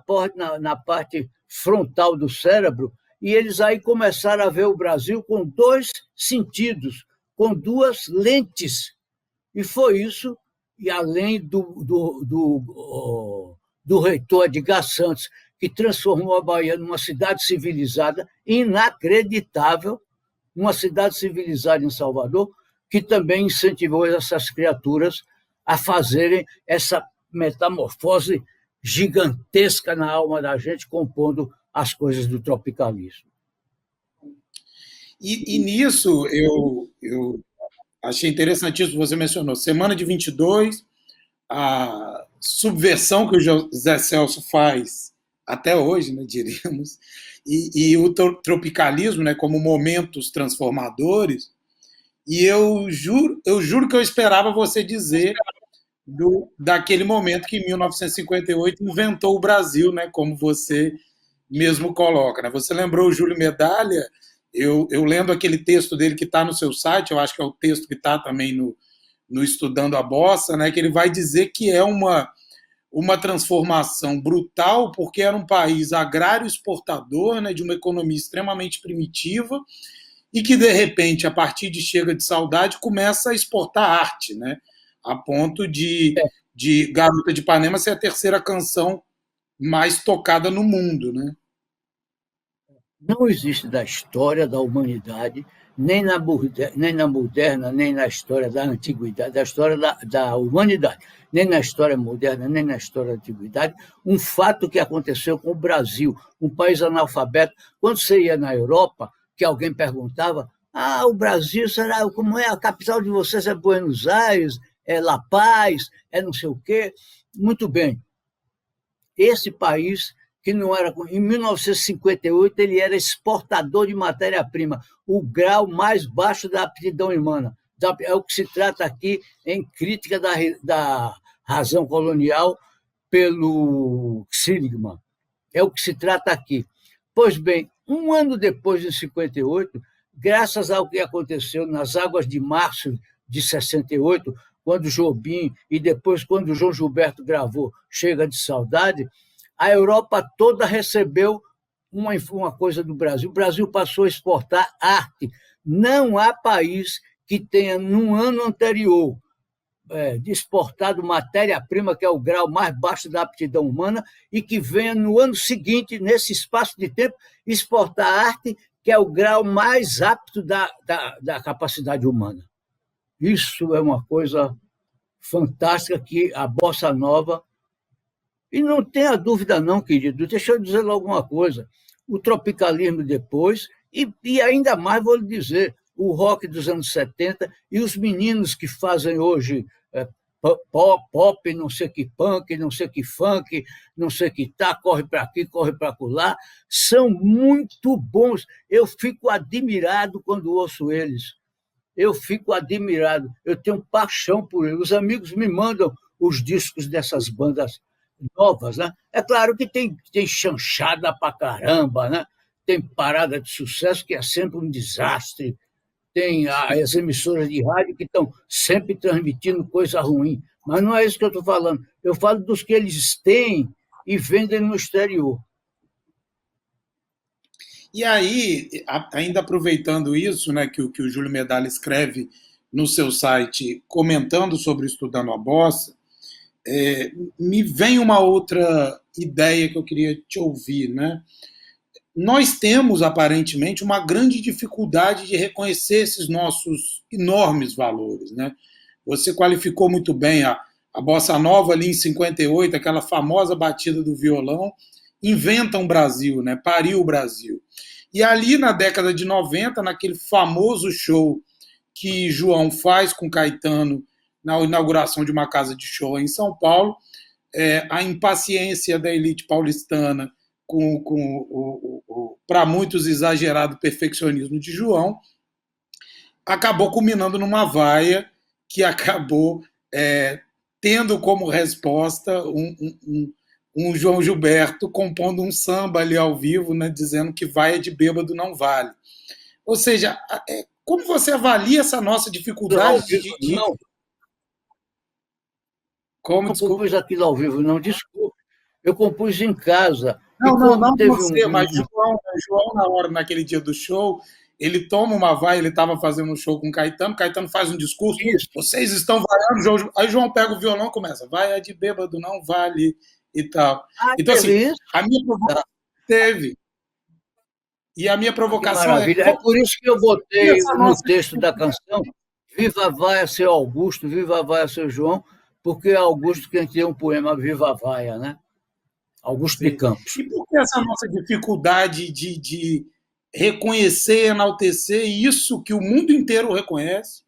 parte frontal do cérebro, e eles aí começaram a ver o Brasil com dois sentidos, com duas lentes. E foi isso, e além do reitor Edgar Santos, que transformou a Bahia numa cidade civilizada, inacreditável, uma cidade civilizada em Salvador, que também incentivou essas criaturas a fazerem essa metamorfose gigantesca na alma da gente, compondo as coisas do tropicalismo. E nisso, eu achei interessantíssimo, você mencionou, Semana de 22, a subversão que o José Celso faz até hoje, né, diríamos, e o tropicalismo, né, como momentos transformadores, e eu juro que eu esperava você dizer daquele momento que, em 1958, inventou o Brasil, né, como você mesmo coloca. Né? Você lembrou o Júlio Medalha, eu lendo aquele texto dele que está no seu site, eu acho que é o texto que está também no Estudando a Bossa, né, que ele vai dizer que é uma transformação brutal, porque era um país agrário exportador, né, de uma economia extremamente primitiva, e que, de repente, a partir de Chega de Saudade, começa a exportar arte, né, a ponto de Garota de Ipanema ser a terceira canção mais tocada no mundo. Né? Não existe da história da humanidade, nem na moderna, nem na história da antiguidade, da história da humanidade, nem na história moderna, nem na história da antiguidade, um fato que aconteceu com o Brasil, um país analfabeto. Quando você ia na Europa, que alguém perguntava, o Brasil, será, como é a capital de vocês? É Buenos Aires? É La Paz? É não sei o quê? Muito bem. Esse país, que não era... Em 1958, ele era exportador de matéria-prima, o grau mais baixo da aptidão humana. É o que se trata aqui em crítica da razão colonial pelo Seligman. É o que se trata aqui. Pois bem, um ano depois, em 58, graças ao que aconteceu nas águas de março de 68, quando Jobim e depois quando João Gilberto gravou Chega de Saudade, a Europa toda recebeu uma coisa do Brasil. O Brasil passou a exportar arte. Não há país que tenha, no ano anterior, exportado matéria-prima, que é o grau mais baixo da aptidão humana, e que venha, no ano seguinte, nesse espaço de tempo, exportar arte, que é o grau mais apto da capacidade humana. Isso é uma coisa fantástica que a Bossa Nova... E não tenha dúvida não, querido, deixa eu dizer logo uma coisa, o tropicalismo depois, e ainda mais vou lhe dizer, o rock dos anos 70 e os meninos que fazem hoje pop, não sei que punk, não sei que funk, não sei que corre para aqui, corre para lá, são muito bons. Eu fico admirado quando ouço eles. Eu fico admirado. Eu tenho paixão por eles. Os amigos me mandam os discos dessas bandas novas, né? É claro que tem chanchada pra caramba, né? Tem parada de sucesso que é sempre um desastre, tem as emissoras de rádio que estão sempre transmitindo coisa ruim, mas não é isso que eu estou falando. Eu falo dos que eles têm e vendem no exterior. E aí, ainda aproveitando isso, né, que o Júlio Medalha escreve no seu site, comentando sobre Estudando a Bossa, me vem uma outra ideia que eu queria te ouvir, né? Nós temos, aparentemente, uma grande dificuldade de reconhecer esses nossos enormes valores, né? Você qualificou muito bem a Bossa Nova ali em 58, aquela famosa batida do violão, inventa um Brasil, né? Pariu o Brasil. E ali na década de 90, naquele famoso show que João faz com Caetano na inauguração de uma casa de show em São Paulo, a impaciência da elite paulistana com o para muitos exagerado perfeccionismo de João, acabou culminando numa vaia que acabou tendo como resposta um João Gilberto compondo um samba ali ao vivo, né, dizendo que vai de bêbado não vale. Ou seja, como você avalia essa nossa dificuldade de... Não, Como, não desculpa? compus aquilo ao vivo, não, desculpe. Eu compus em casa. Não você, mas João, na hora, naquele dia do show, ele toma uma vai, ele estava fazendo um show com o Caetano faz um discurso, Isso. vocês estão vaiando, aí João pega o violão e começa, vai de bêbado, não vale, e tal. Então, assim, Isso? a minha provocação teve. E a minha Que provocação maravilha. É por isso que eu botei no texto da canção Viva Vaia, seu Augusto, Viva Vaia, seu João, porque é Augusto quem tem um poema Viva Vaia, né? Augusto de Campos. E por que essa nossa dificuldade de reconhecer, enaltecer isso que o mundo inteiro reconhece,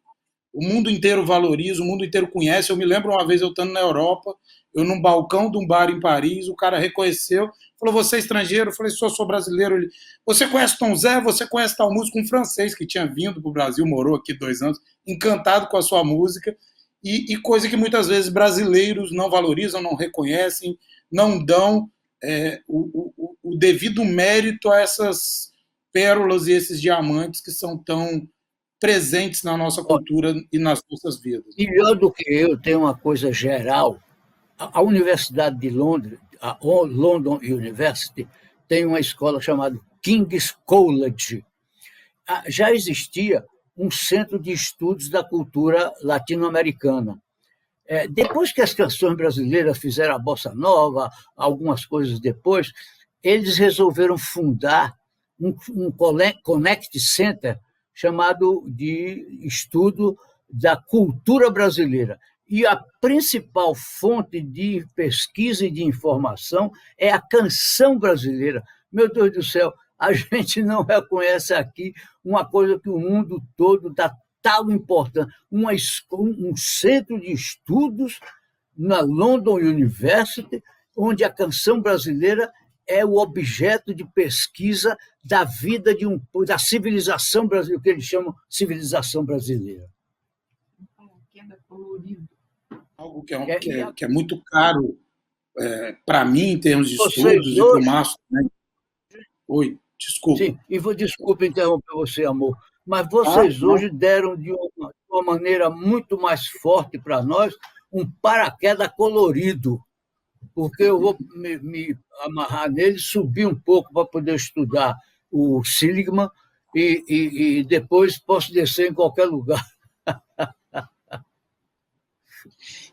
o mundo inteiro valoriza, o mundo inteiro conhece? Eu me lembro uma vez eu estando na Europa, eu num balcão de um bar em Paris, o cara reconheceu, falou, você é estrangeiro? Eu falei, sou brasileiro. Ele, você conhece Tom Zé? Você conhece tal músico? Um francês que tinha vindo para o Brasil, morou aqui 2 anos, encantado com a sua música, e coisa que muitas vezes brasileiros não valorizam, não reconhecem, não dão o devido mérito a essas pérolas e esses diamantes que são tão presentes na nossa cultura e nas nossas vidas. Melhor do que eu, tem uma coisa geral. A Universidade de Londres, a London University, tem uma escola chamada King's College. Já existia um centro de estudos da cultura latino-americana. Depois que as canções brasileiras fizeram a bossa nova, algumas coisas depois, eles resolveram fundar um Connect Center chamado de Estudo da Cultura Brasileira. E a principal fonte de pesquisa e de informação é a canção brasileira. Meu Deus do céu, a gente não reconhece aqui uma coisa que o mundo todo dá tal importância. Um centro de estudos na London University, onde a canção brasileira é o objeto de pesquisa da vida da civilização brasileira, o que eles chamam de civilização brasileira. Algo que é muito caro para mim, em termos de estudos, e para o Márcio também. Oi, desculpa. Sim, e desculpa interromper você, amor, mas vocês hoje deram de uma maneira muito mais forte para nós um paraquedas colorido, porque eu vou me amarrar nele, subir um pouco para poder estudar o Seligman e depois posso descer em qualquer lugar.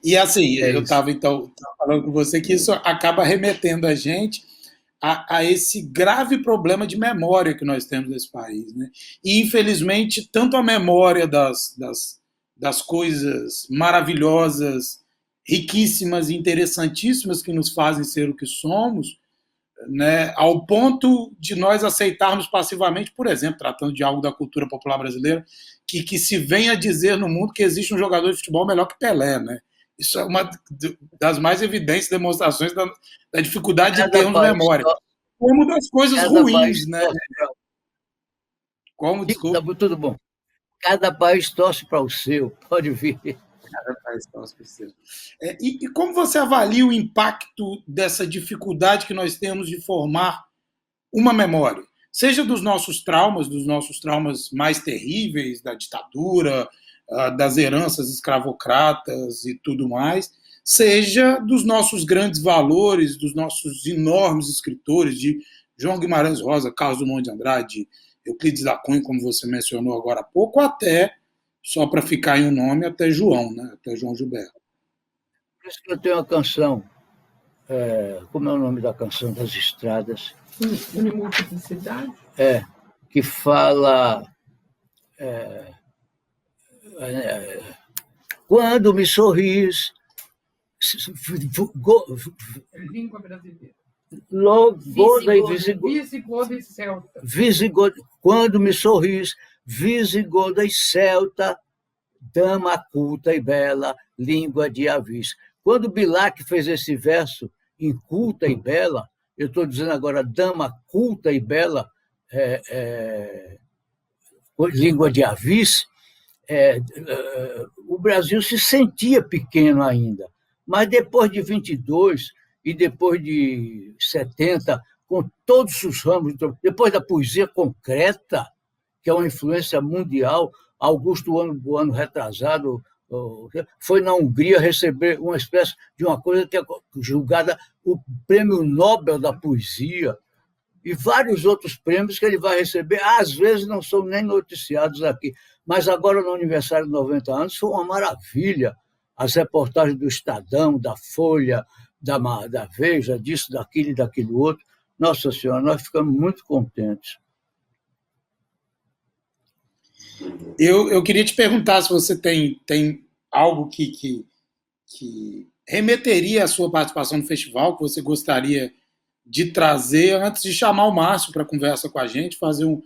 E assim, eu estava então falando com você que isso acaba remetendo a gente a esse grave problema de memória que nós temos nesse país, né? E infelizmente tanto a memória das coisas maravilhosas, riquíssimas e interessantíssimas que nos fazem ser o que somos, né, ao ponto de nós aceitarmos passivamente, por exemplo, tratando de algo da cultura popular brasileira, que se vem a dizer no mundo que existe um jogador de futebol melhor que Pelé, né? Isso é uma das mais evidentes demonstrações da dificuldade de termos memória. Como das coisas ruins, né? Como, desculpa? Tudo bom. Cada país torce para o seu, pode vir. Cada país torce para o seu. E como você avalia o impacto dessa dificuldade que nós temos de formar uma memória? Seja dos nossos traumas mais terríveis, da ditadura, das heranças escravocratas e tudo mais, seja dos nossos grandes valores, dos nossos enormes escritores, de João Guimarães Rosa, Carlos Drummond de Andrade, Euclides da Cunha, como você mencionou agora há pouco, até, só para ficar em um nome, até João, né? Até João Gilberto. Por isso que eu tenho uma canção, como é o nome da canção das estradas? Unimultiplicidade? Que fala... quando me sorris... Língua brasileira. Logoda e Visigoda e celta. Quando me sorris, visigoda e celta, dama culta e bela, língua de avis. Quando Bilac fez esse verso em culta e bela, eu estou dizendo agora dama culta e bela, língua de avis, o Brasil se sentia pequeno ainda. Mas depois de 22 e depois de 70, com todos os ramos, depois da poesia concreta, que é uma influência mundial, Augusto, o ano retrasado, foi na Hungria receber uma espécie de uma coisa que é julgada o Prêmio Nobel da Poesia, e vários outros prêmios que ele vai receber, às vezes não são nem noticiados aqui. Mas agora, no aniversário de 90 anos, foi uma maravilha. As reportagens do Estadão, da Folha, da Veja, disso, daquilo e daquilo outro. Nossa Senhora, nós ficamos muito contentes. Eu queria te perguntar se você tem algo que remeteria à sua participação no festival, que você gostaria de trazer, antes de chamar o Márcio para conversa com a gente, fazer um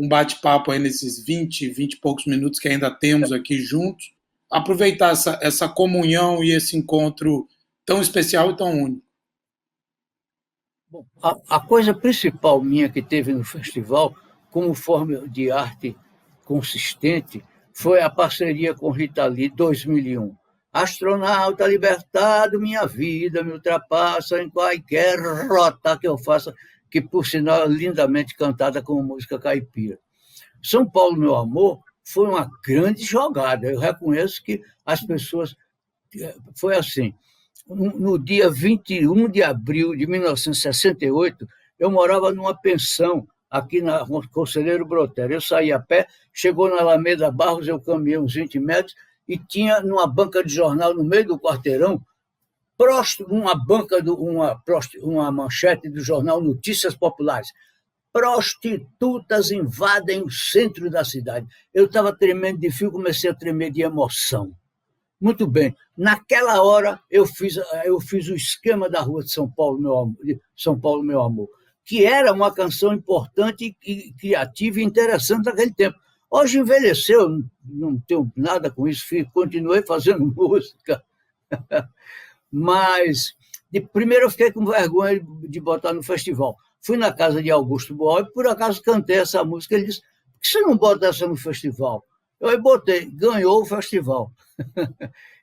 bate-papo aí nesses 20 e poucos minutos que ainda temos aqui juntos, aproveitar essa comunhão e esse encontro tão especial e tão único. Bom, a coisa principal minha que teve no festival, como forma de arte consistente, foi a parceria com Rita Lee, 2001. Astronauta libertado, minha vida me ultrapassa em qualquer rota que eu faça, que, por sinal, é lindamente cantada como música caipira. São Paulo, meu amor, foi uma grande jogada. Eu reconheço que as pessoas... Foi assim, no dia 21 de abril de 1968, eu morava numa pensão aqui na Conselheiro Brotero. Eu saí a pé, chegou na Alameda Barros, eu caminhei uns 20 metros, e tinha numa banca de jornal no meio do quarteirão uma manchete do jornal Notícias Populares. Prostitutas invadem o centro da cidade. Eu estava tremendo de frio, comecei a tremer de emoção. Muito bem. Naquela hora eu fiz o esquema da Rua de São Paulo, meu amor, que era uma canção importante e criativa e interessante naquele tempo. Hoje envelheceu, não tenho nada com isso, continuei fazendo música. Mas, primeiro eu fiquei com vergonha de botar no festival. Fui na casa de Augusto Boal e, por acaso, cantei essa música. Ele disse, por que você não bota essa no festival? Eu botei, ganhou o festival.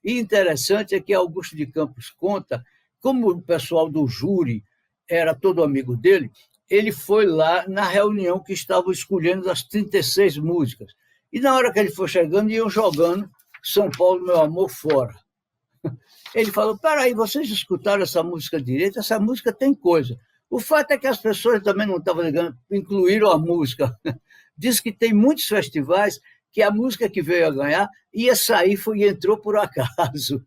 E interessante é que Augusto de Campos conta, como o pessoal do júri era todo amigo dele, ele foi lá na reunião que estavam escolhendo as 36 músicas. E na hora que ele foi chegando, iam jogando São Paulo, meu amor, fora. Ele falou, peraí, vocês escutaram essa música direito? Essa música tem coisa. O fato é que as pessoas também não estavam ligando, incluíram a música. Diz que tem muitos festivais que a música que veio a ganhar ia sair e entrou por acaso.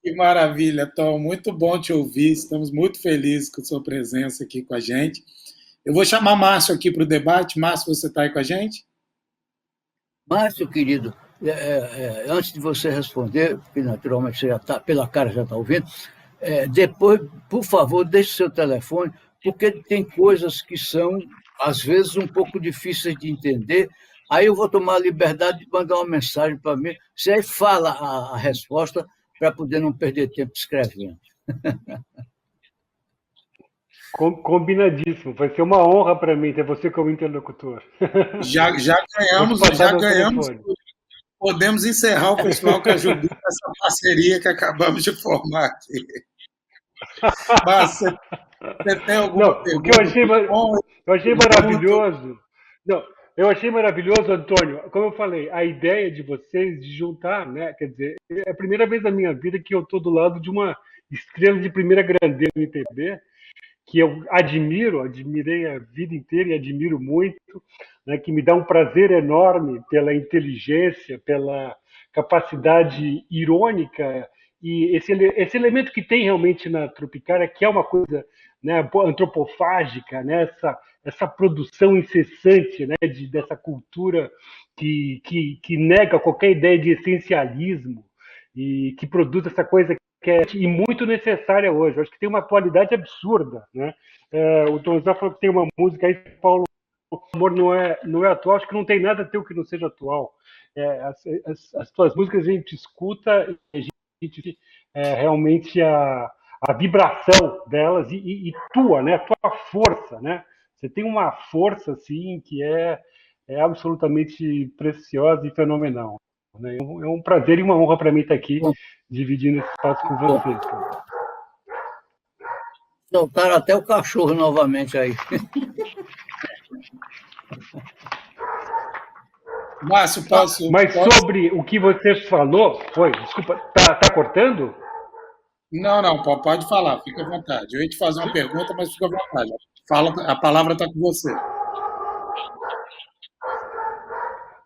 Que maravilha, Tom. Muito bom te ouvir. Estamos muito felizes com a sua presença aqui com a gente. Eu vou chamar Márcio aqui para o debate. Márcio, você está aí com a gente? Márcio, querido, antes de você responder, porque naturalmente você já está, pela cara já está ouvindo, depois, por favor, deixe seu telefone, porque tem coisas que são, às vezes, um pouco difíceis de entender. Aí eu vou tomar a liberdade de mandar uma mensagem para mim. Você aí fala a resposta para poder não perder tempo escrevendo. Combinadíssimo. Vai ser uma honra para mim ter você como interlocutor. Já ganhamos. Podemos encerrar o festival com a Jubi com essa parceria que acabamos de formar aqui. Mas você tem alguma pergunta? O que eu achei maravilhoso... Não, eu achei maravilhoso, Antônio, como eu falei, a ideia de vocês de juntar, né? Quer dizer, é a primeira vez na minha vida que eu estou do lado de uma estrela de primeira grandeza no MPB, que eu admirei a vida inteira e admiro muito, né, que me dá um prazer enorme pela inteligência, pela capacidade irônica e esse elemento que tem realmente na Tropicália, que é uma coisa, né, antropofágica, né, essa produção incessante, né, dessa cultura que nega qualquer ideia de essencialismo e que produz essa coisa que é e muito necessária hoje. Eu acho que tem uma atualidade absurda, né? O Tom Zé falou que tem uma música aí, Paulo, o amor não é atual. Acho que não tem nada teu que não seja atual. As tuas músicas a gente escuta, a gente realmente a vibração delas e tua, né? Tua força, né? Você tem uma força assim que é absolutamente preciosa e fenomenal. Né? É um prazer e uma honra para mim estar aqui Bom, dividindo esse espaço com bom, vocês. Tá? soltaram até o cachorro novamente aí. Márcio, Mas sobre o que você falou, desculpa, tá cortando? Não, pode falar, fica à vontade. Eu ia te fazer uma pergunta, mas fica à vontade. Fala, a palavra está com você.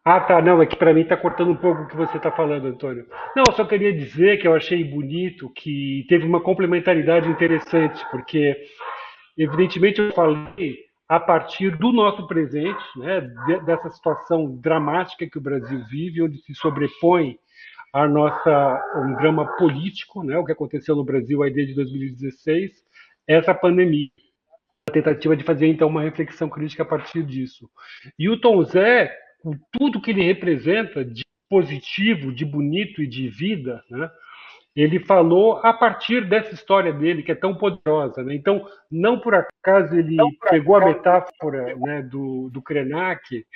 Ah, tá, não, é que para mim está cortando um pouco o que você está falando, Antônio. Não, eu só queria dizer que eu achei bonito, que teve uma complementaridade interessante, porque, evidentemente, eu falei a partir do nosso presente, né, dessa situação dramática que o Brasil vive, onde se sobrepõe um drama político, né, o que aconteceu no Brasil aí desde 2016, essa pandemia. A tentativa de fazer, então, uma reflexão crítica a partir disso. E o Tom Zé, com tudo que ele representa de positivo, de bonito e de vida, né, ele falou a partir dessa história dele, que é tão poderosa. Né? Então, não por acaso ele pegou a metáfora, né, do Krenak,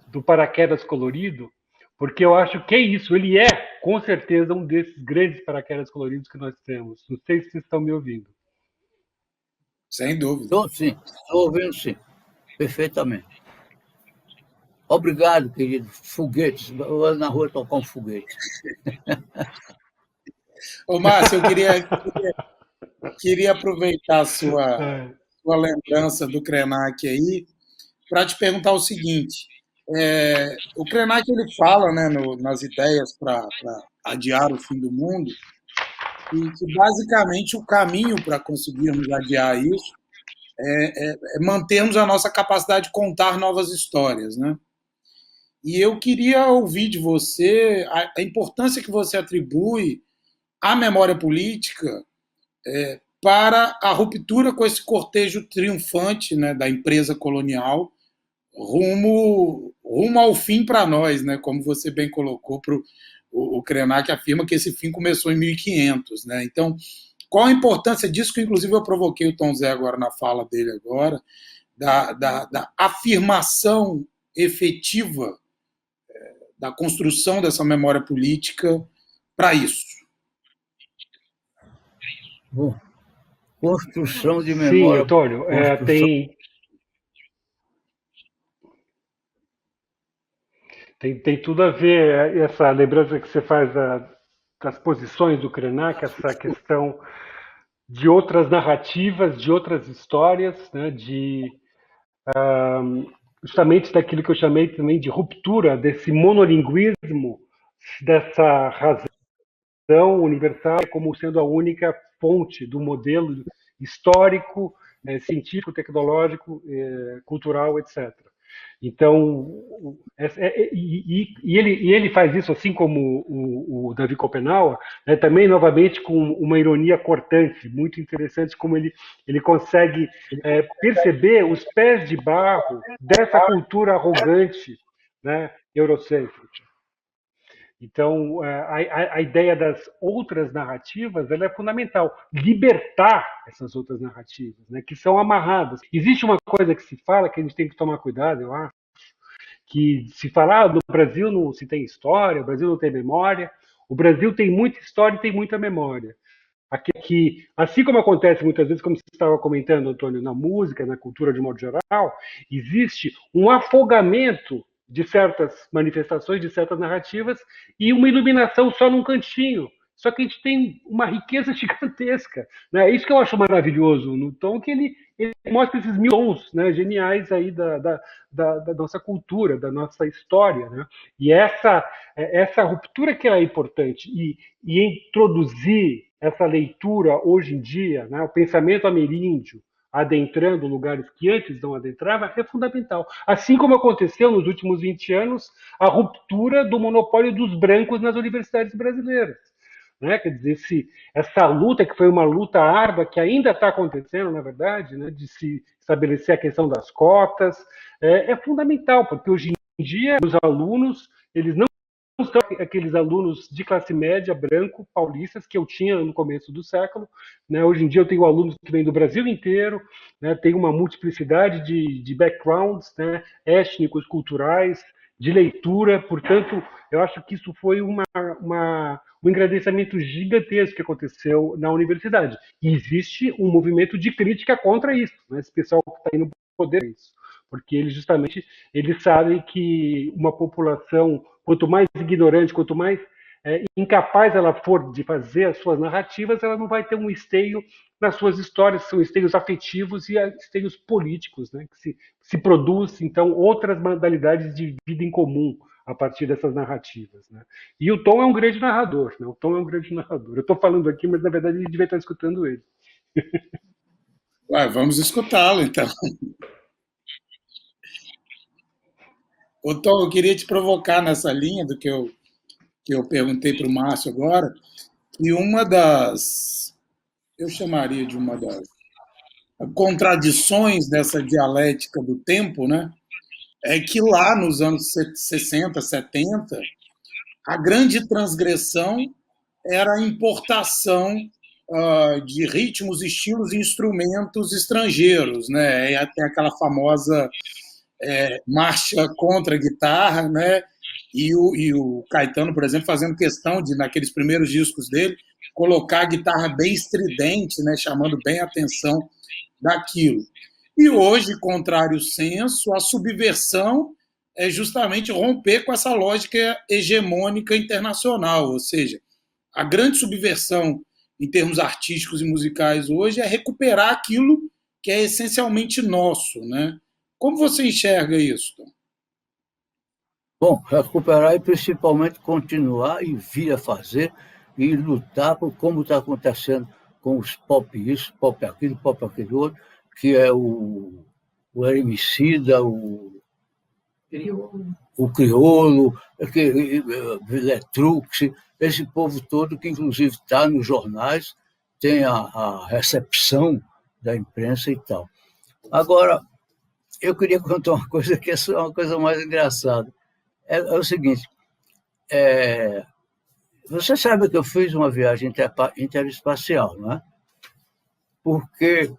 do paraquedas colorido, porque eu acho que é isso, ele é, com certeza, um desses grandes paraquedas coloridos que nós temos. Não sei se vocês estão me ouvindo. Sem dúvida. Estou sim, estou ouvindo sim, perfeitamente. Obrigado, querido. Foguetes. Eu vou na rua tocar um foguete. Ô, Márcio, eu queria aproveitar a sua lembrança do Krenak aí para te perguntar o seguinte. O Krenak ele fala, né, nas ideias para adiar o fim do mundo, e que basicamente o caminho para conseguirmos adiar isso é mantermos a nossa capacidade de contar novas histórias, né? E eu queria ouvir de você a importância que você atribui à memória política para a ruptura com esse cortejo triunfante, né, da empresa colonial rumo ao fim para nós, né? Como você bem colocou, o Krenak afirma que esse fim começou em 1500, né? Então, qual a importância disso, que inclusive eu provoquei o Tom Zé agora na fala dele agora, da afirmação efetiva da construção dessa memória política para isso? Bom, construção de Sim, memória. Antônio, tem tudo a ver essa lembrança que você faz das posições do Krenak, essa questão de outras narrativas, de outras histórias, né, justamente daquilo que eu chamei também de ruptura, desse monolinguismo, dessa razão universal como sendo a única fonte do modelo histórico, científico, tecnológico, cultural, etc. Então, ele faz isso, assim como o Davi Copenau, né, também, novamente, com uma ironia cortante, muito interessante, como ele consegue perceber os pés de barro dessa cultura arrogante, né, eurocêntrica. Então, a ideia das outras narrativas ela é fundamental. Libertar essas outras narrativas, né, que são amarradas. Existe uma coisa que se fala que a gente tem que tomar cuidado, eu acho, que se falar no Brasil não se tem história, o Brasil não tem memória. O Brasil tem muita história e tem muita memória. Aqui, assim como acontece muitas vezes, como você estava comentando, Antônio, na música, na cultura de modo geral, existe um afogamento de certas manifestações, de certas narrativas, e uma iluminação só num cantinho. Só que a gente tem uma riqueza gigantesca. Né? Isso que eu acho maravilhoso no Tom, que ele mostra esses mil tons, né, geniais aí da nossa cultura, da nossa história. Né? E essa ruptura que é importante, e introduzir essa leitura hoje em dia, né, o pensamento ameríndio, adentrando lugares que antes não adentrava, é fundamental. Assim como aconteceu nos últimos 20 anos a ruptura do monopólio dos brancos nas universidades brasileiras. Né? Quer dizer, essa luta, que foi uma luta árdua, que ainda está acontecendo, na verdade, né, de se estabelecer a questão das cotas, é fundamental, porque hoje em dia os alunos, eles não são aqueles alunos de classe média, branco, paulistas, que eu tinha no começo do século. Né? Hoje em dia eu tenho alunos que vêm do Brasil inteiro, né? Tem uma multiplicidade de backgrounds, né? Étnicos, culturais, de leitura. Portanto, eu acho que isso foi um engrandecimento gigantesco que aconteceu na universidade. E existe um movimento de crítica contra isso, né? Esse pessoal que está aí no poder é isso. Porque eles sabem que uma população, quanto mais ignorante, quanto mais incapaz ela for de fazer as suas narrativas, ela não vai ter um esteio nas suas histórias, são esteios afetivos e esteios políticos, né, que se produz, então, outras modalidades de vida em comum a partir dessas narrativas. Né? E o Tom é um grande narrador, né? O Tom é um grande narrador. Eu estou falando aqui, mas, na verdade, a gente devia estar escutando ele. Ué, vamos escutá-lo, então. Ô, Tom, eu queria te provocar nessa linha do que eu perguntei para o Márcio agora, e eu chamaria de uma das contradições dessa dialética do tempo, né? É que lá nos anos 60, 70, a grande transgressão era a importação de ritmos, estilos e instrumentos estrangeiros, né? E até aquela famosa marcha contra a guitarra, né? E o Caetano, por exemplo, fazendo questão de, naqueles primeiros discos dele, colocar a guitarra bem estridente, né? Chamando bem a atenção daquilo. E hoje, contrário senso, a subversão é justamente romper com essa lógica hegemônica internacional, ou seja, a grande subversão em termos artísticos e musicais hoje é recuperar aquilo que é essencialmente nosso, né? Como você enxerga isso, Tom? Bom, recuperar e principalmente continuar e vir a fazer e lutar por como está acontecendo com os pop isso, pop aquilo outro, que é o Emicida, o Criolo, Letrux, esse povo todo que inclusive está nos jornais, tem a recepção da imprensa e tal. Agora, eu queria contar uma coisa que é uma coisa mais engraçada. É o seguinte, você sabe que eu fiz uma viagem interespacial, não é? Porque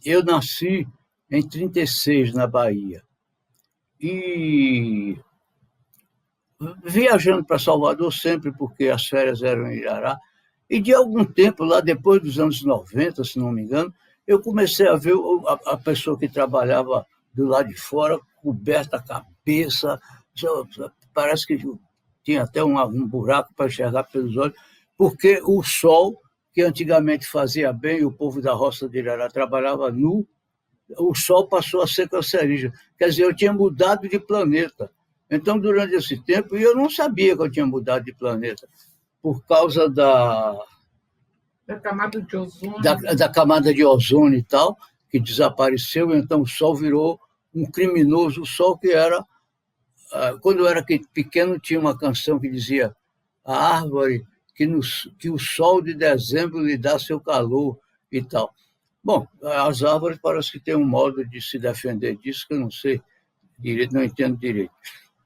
eu nasci em 1936 na Bahia e viajando para Salvador sempre, porque as férias eram em Irará, e de algum tempo, lá depois dos anos 90, se não me engano, eu comecei a ver a pessoa que trabalhava do lado de fora, coberta a cabeça, parece que tinha até um buraco para enxergar pelos olhos, porque o sol, que antigamente fazia bem, e o povo da roça de Irará trabalhava nu, o sol passou a ser cancerígeno. Quer dizer, eu tinha mudado de planeta. Então, durante esse tempo, eu não sabia que eu tinha mudado de planeta, por causa da camada de ozônio. Da camada de ozônio e tal, que desapareceu, então o sol virou um criminoso. O sol que era... Quando eu era pequeno, tinha uma canção que dizia: a árvore que o sol de dezembro lhe dá seu calor e tal. Bom, as árvores parece que têm um modo de se defender disso, que eu não sei direito, não entendo direito.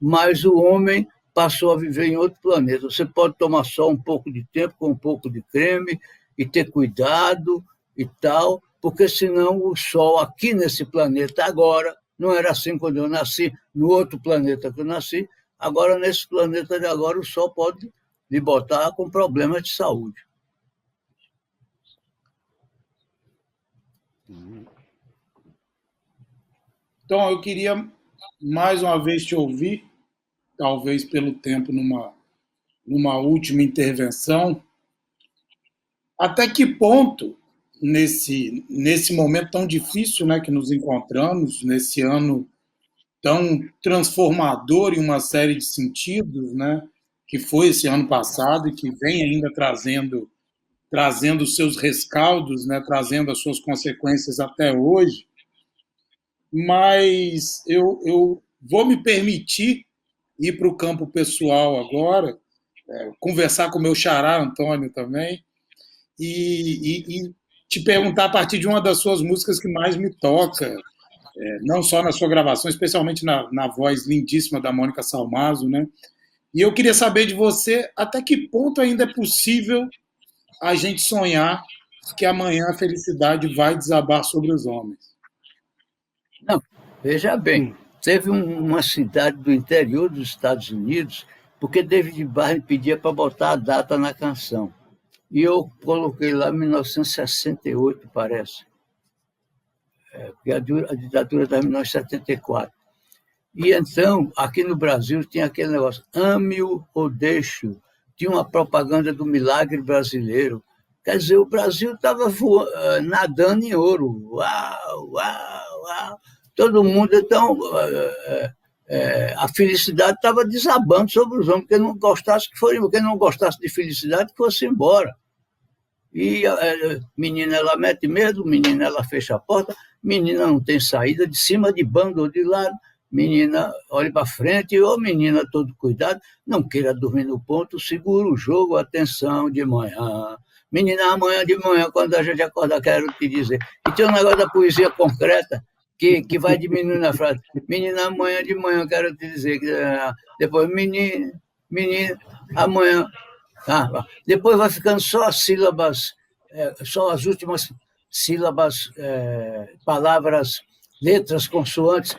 Mas o homem passou a viver em outro planeta. Você pode tomar só um pouco de tempo com um pouco de creme e ter cuidado e tal, porque senão o sol aqui nesse planeta agora, não era assim quando eu nasci, no outro planeta que eu nasci, agora nesse planeta de agora o sol pode lhe botar com problemas de saúde. Então, eu queria mais uma vez te ouvir, talvez pelo tempo numa última intervenção, até que ponto, nesse momento tão difícil, né, que nos encontramos, nesse ano tão transformador em uma série de sentidos, né, que foi esse ano passado e que vem ainda trazendo os seus rescaldos, né, trazendo as suas consequências até hoje, mas eu vou me permitir ir para o campo pessoal agora, conversar com o meu xará, Antônio, também, e te perguntar a partir de uma das suas músicas que mais me toca, não só na sua gravação, especialmente na voz lindíssima da Mônica Salmazo, né? E eu queria saber de você até que ponto ainda é possível a gente sonhar que amanhã a felicidade vai desabar sobre os homens. Não, veja bem, teve uma cidade do interior dos Estados Unidos, porque David Byrne pedia para botar a data na canção. E eu coloquei lá 1968, parece. Porque a ditadura da 1974. E então, aqui no Brasil, tinha aquele negócio, ame-o ou deixe-o. Tinha uma propaganda do milagre brasileiro. Quer dizer, o Brasil estava nadando em ouro. Uau, uau, uau. Todo mundo, então, a felicidade estava desabando sobre os homens, quem não gostasse de felicidade, que fosse embora. E menina, ela mete medo, menina, ela fecha a porta, menina não tem saída, de cima, de bando ou de lado, menina, olhe para frente, ô menina, todo cuidado, não queira dormir no ponto, segura o jogo, atenção, de manhã. Menina, amanhã de manhã, quando a gente acordar, quero te dizer. E tem um negócio da poesia concreta, que vai diminuindo a frase. Menina, amanhã de manhã, quero te dizer. Depois, menina, amanhã. Depois vai ficando só as sílabas, só as últimas sílabas, palavras, letras, consoantes,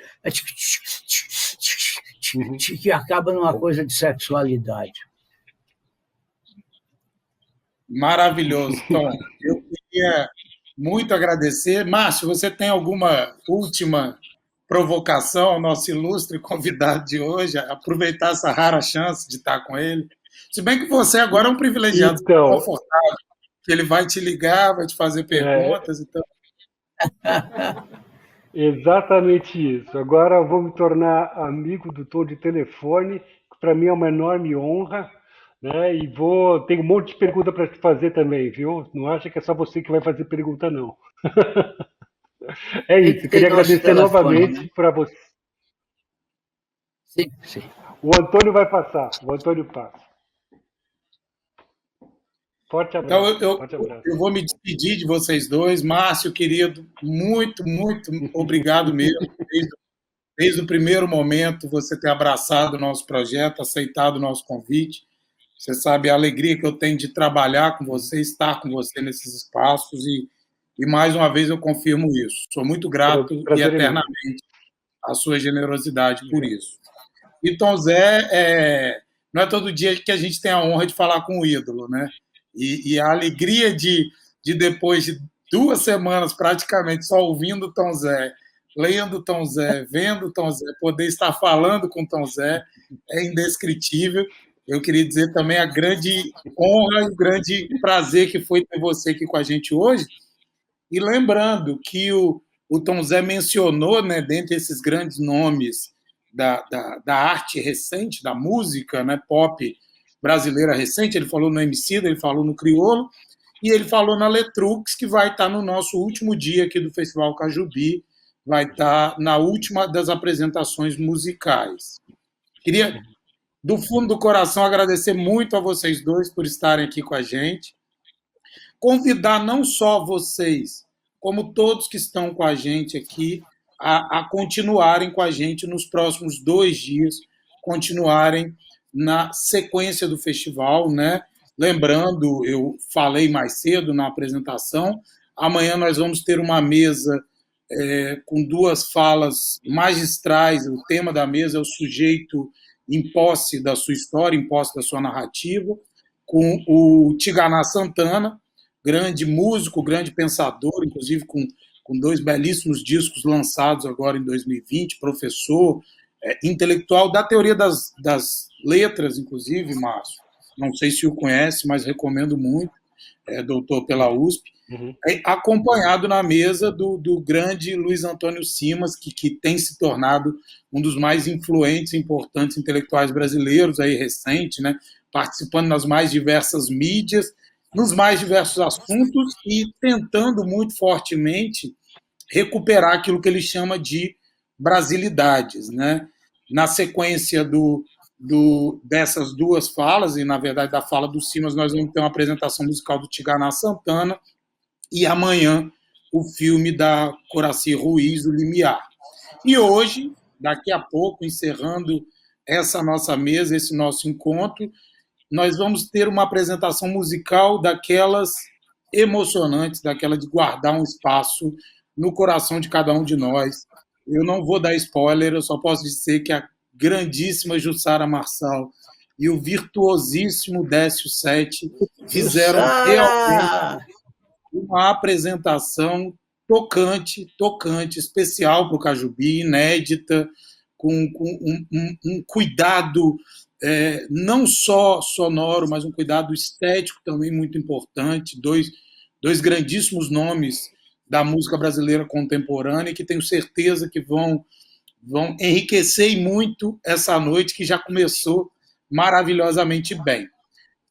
que acaba numa coisa de sexualidade. Maravilhoso, Tom. Eu queria muito agradecer. Márcio, você tem alguma última provocação ao nosso ilustre convidado de hoje? Aproveitar essa rara chance de estar com ele. Se bem que você agora é um privilegiado, então, confortável, que ele vai te ligar, vai te fazer perguntas. Então... Exatamente isso. Agora eu vou me tornar amigo do Tom de telefone, que para mim é uma enorme honra. Né? E tenho um monte de pergunta para te fazer também, viu? Não acha que é só você que vai fazer pergunta, não. É isso, eu queria agradecer novamente para você. Sim, sim. O Antônio vai passar, o Antônio passa. Forte abraço. Então, forte abraço. Eu vou me despedir de vocês dois. Márcio, querido, muito, muito obrigado mesmo. Desde o primeiro momento, você ter abraçado o nosso projeto, aceitado o nosso convite. Você sabe a alegria que eu tenho de trabalhar com você, estar com você nesses espaços, e mais uma vez eu confirmo isso. Sou muito grato e eternamente à sua generosidade por isso. E Tom Zé, não é todo dia que a gente tem a honra de falar com o ídolo, né? E a alegria de depois de 2 semanas praticamente só ouvindo o Tom Zé, lendo o Tom Zé, vendo o Tom Zé, poder estar falando com o Tom Zé é indescritível. Eu queria dizer também a grande honra e o grande prazer que foi ter você aqui com a gente hoje. E lembrando que o Tom Zé mencionou, né, dentre esses grandes nomes da arte recente, da música, né, pop brasileira recente, ele falou no Emicida, ele falou no Criolo, e ele falou na Letrux, que vai estar no nosso último dia aqui do Festival Cajubi, vai estar na última das apresentações musicais. Queria, do fundo do coração, agradecer muito a vocês dois por estarem aqui com a gente. Convidar não só vocês, como todos que estão com a gente aqui, a continuarem com a gente nos próximos 2 dias, continuarem na sequência do festival, né? Lembrando, eu falei mais cedo na apresentação, amanhã nós vamos ter uma mesa com 2 falas magistrais. O tema da mesa é o sujeito em posse da sua história, em posse da sua narrativa, com o Tiganá Santana, grande músico, grande pensador, inclusive com 2 belíssimos discos lançados agora em 2020, professor, intelectual da teoria das letras, inclusive, Márcio. Não sei se o conhece, mas recomendo muito, doutor pela USP, acompanhado na mesa do grande Luiz Antônio Simas, que tem se tornado um dos mais influentes e importantes intelectuais brasileiros, aí recente, né, participando nas mais diversas mídias, nos mais diversos assuntos e tentando muito fortemente recuperar aquilo que ele chama de brasilidades, né? Na sequência dessas 2 falas, e na verdade da fala do Simas, nós vamos ter uma apresentação musical do Tiganá Santana e amanhã o filme da Coraci Ruiz, O Limiar. E hoje, daqui a pouco, encerrando essa nossa mesa, esse nosso encontro, nós vamos ter uma apresentação musical daquelas emocionantes, daquela de guardar um espaço no coração de cada um de nós, Eu não vou dar spoiler, eu só posso dizer que a grandíssima Jussara Marçal e o virtuosíssimo Décio Sete fizeram realmente Jussara! uma apresentação tocante, especial para o Cajubi, inédita, com um cuidado não só sonoro, mas um cuidado estético também muito importante. Dois grandíssimos nomes da música brasileira contemporânea que tenho certeza que vão enriquecer muito essa noite que já começou maravilhosamente bem.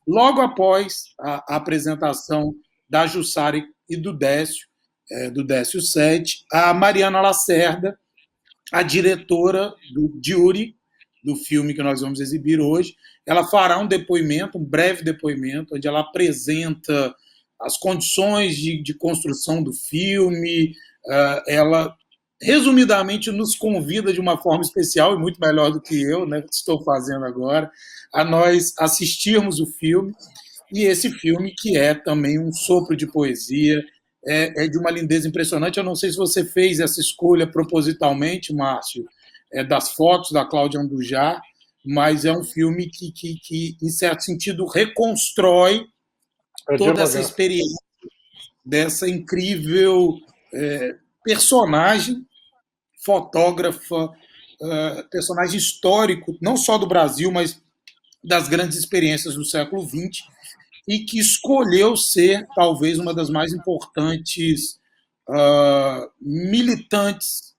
Logo após a apresentação da Jussara e do Décio Sete, a Mariana Lacerda, a diretora do Jury, do filme que nós vamos exibir hoje, ela fará um depoimento, um breve depoimento, onde ela apresenta as condições de construção do filme, ela resumidamente nos convida de uma forma especial, e muito melhor do que eu, né, que estou fazendo agora, a nós assistirmos o filme, e esse filme que é também um sopro de poesia, é de uma lindeza impressionante. Eu não sei se você fez essa escolha propositalmente, Márcio, das fotos da Cláudia Andujar, mas é um filme que em certo sentido, reconstrói toda essa experiência dessa incrível personagem, fotógrafa, personagem histórico, não só do Brasil, mas das grandes experiências do século XX, e que escolheu ser, talvez, uma das mais importantes militantes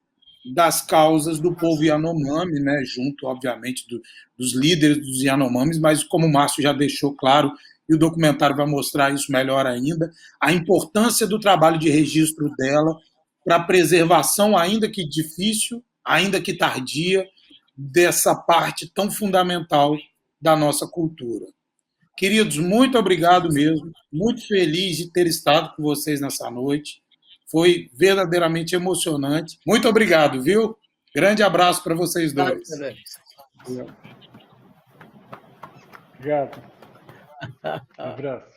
das causas do povo Yanomami, né, junto, obviamente, dos líderes dos Yanomamis, mas como o Márcio já deixou claro, e o documentário vai mostrar isso melhor ainda, a importância do trabalho de registro dela para a preservação, ainda que difícil, ainda que tardia, dessa parte tão fundamental da nossa cultura. Queridos, muito obrigado mesmo. Muito feliz de ter estado com vocês nessa noite. Foi verdadeiramente emocionante. Muito obrigado, viu? Grande abraço para vocês dois. Obrigado. Um abraço.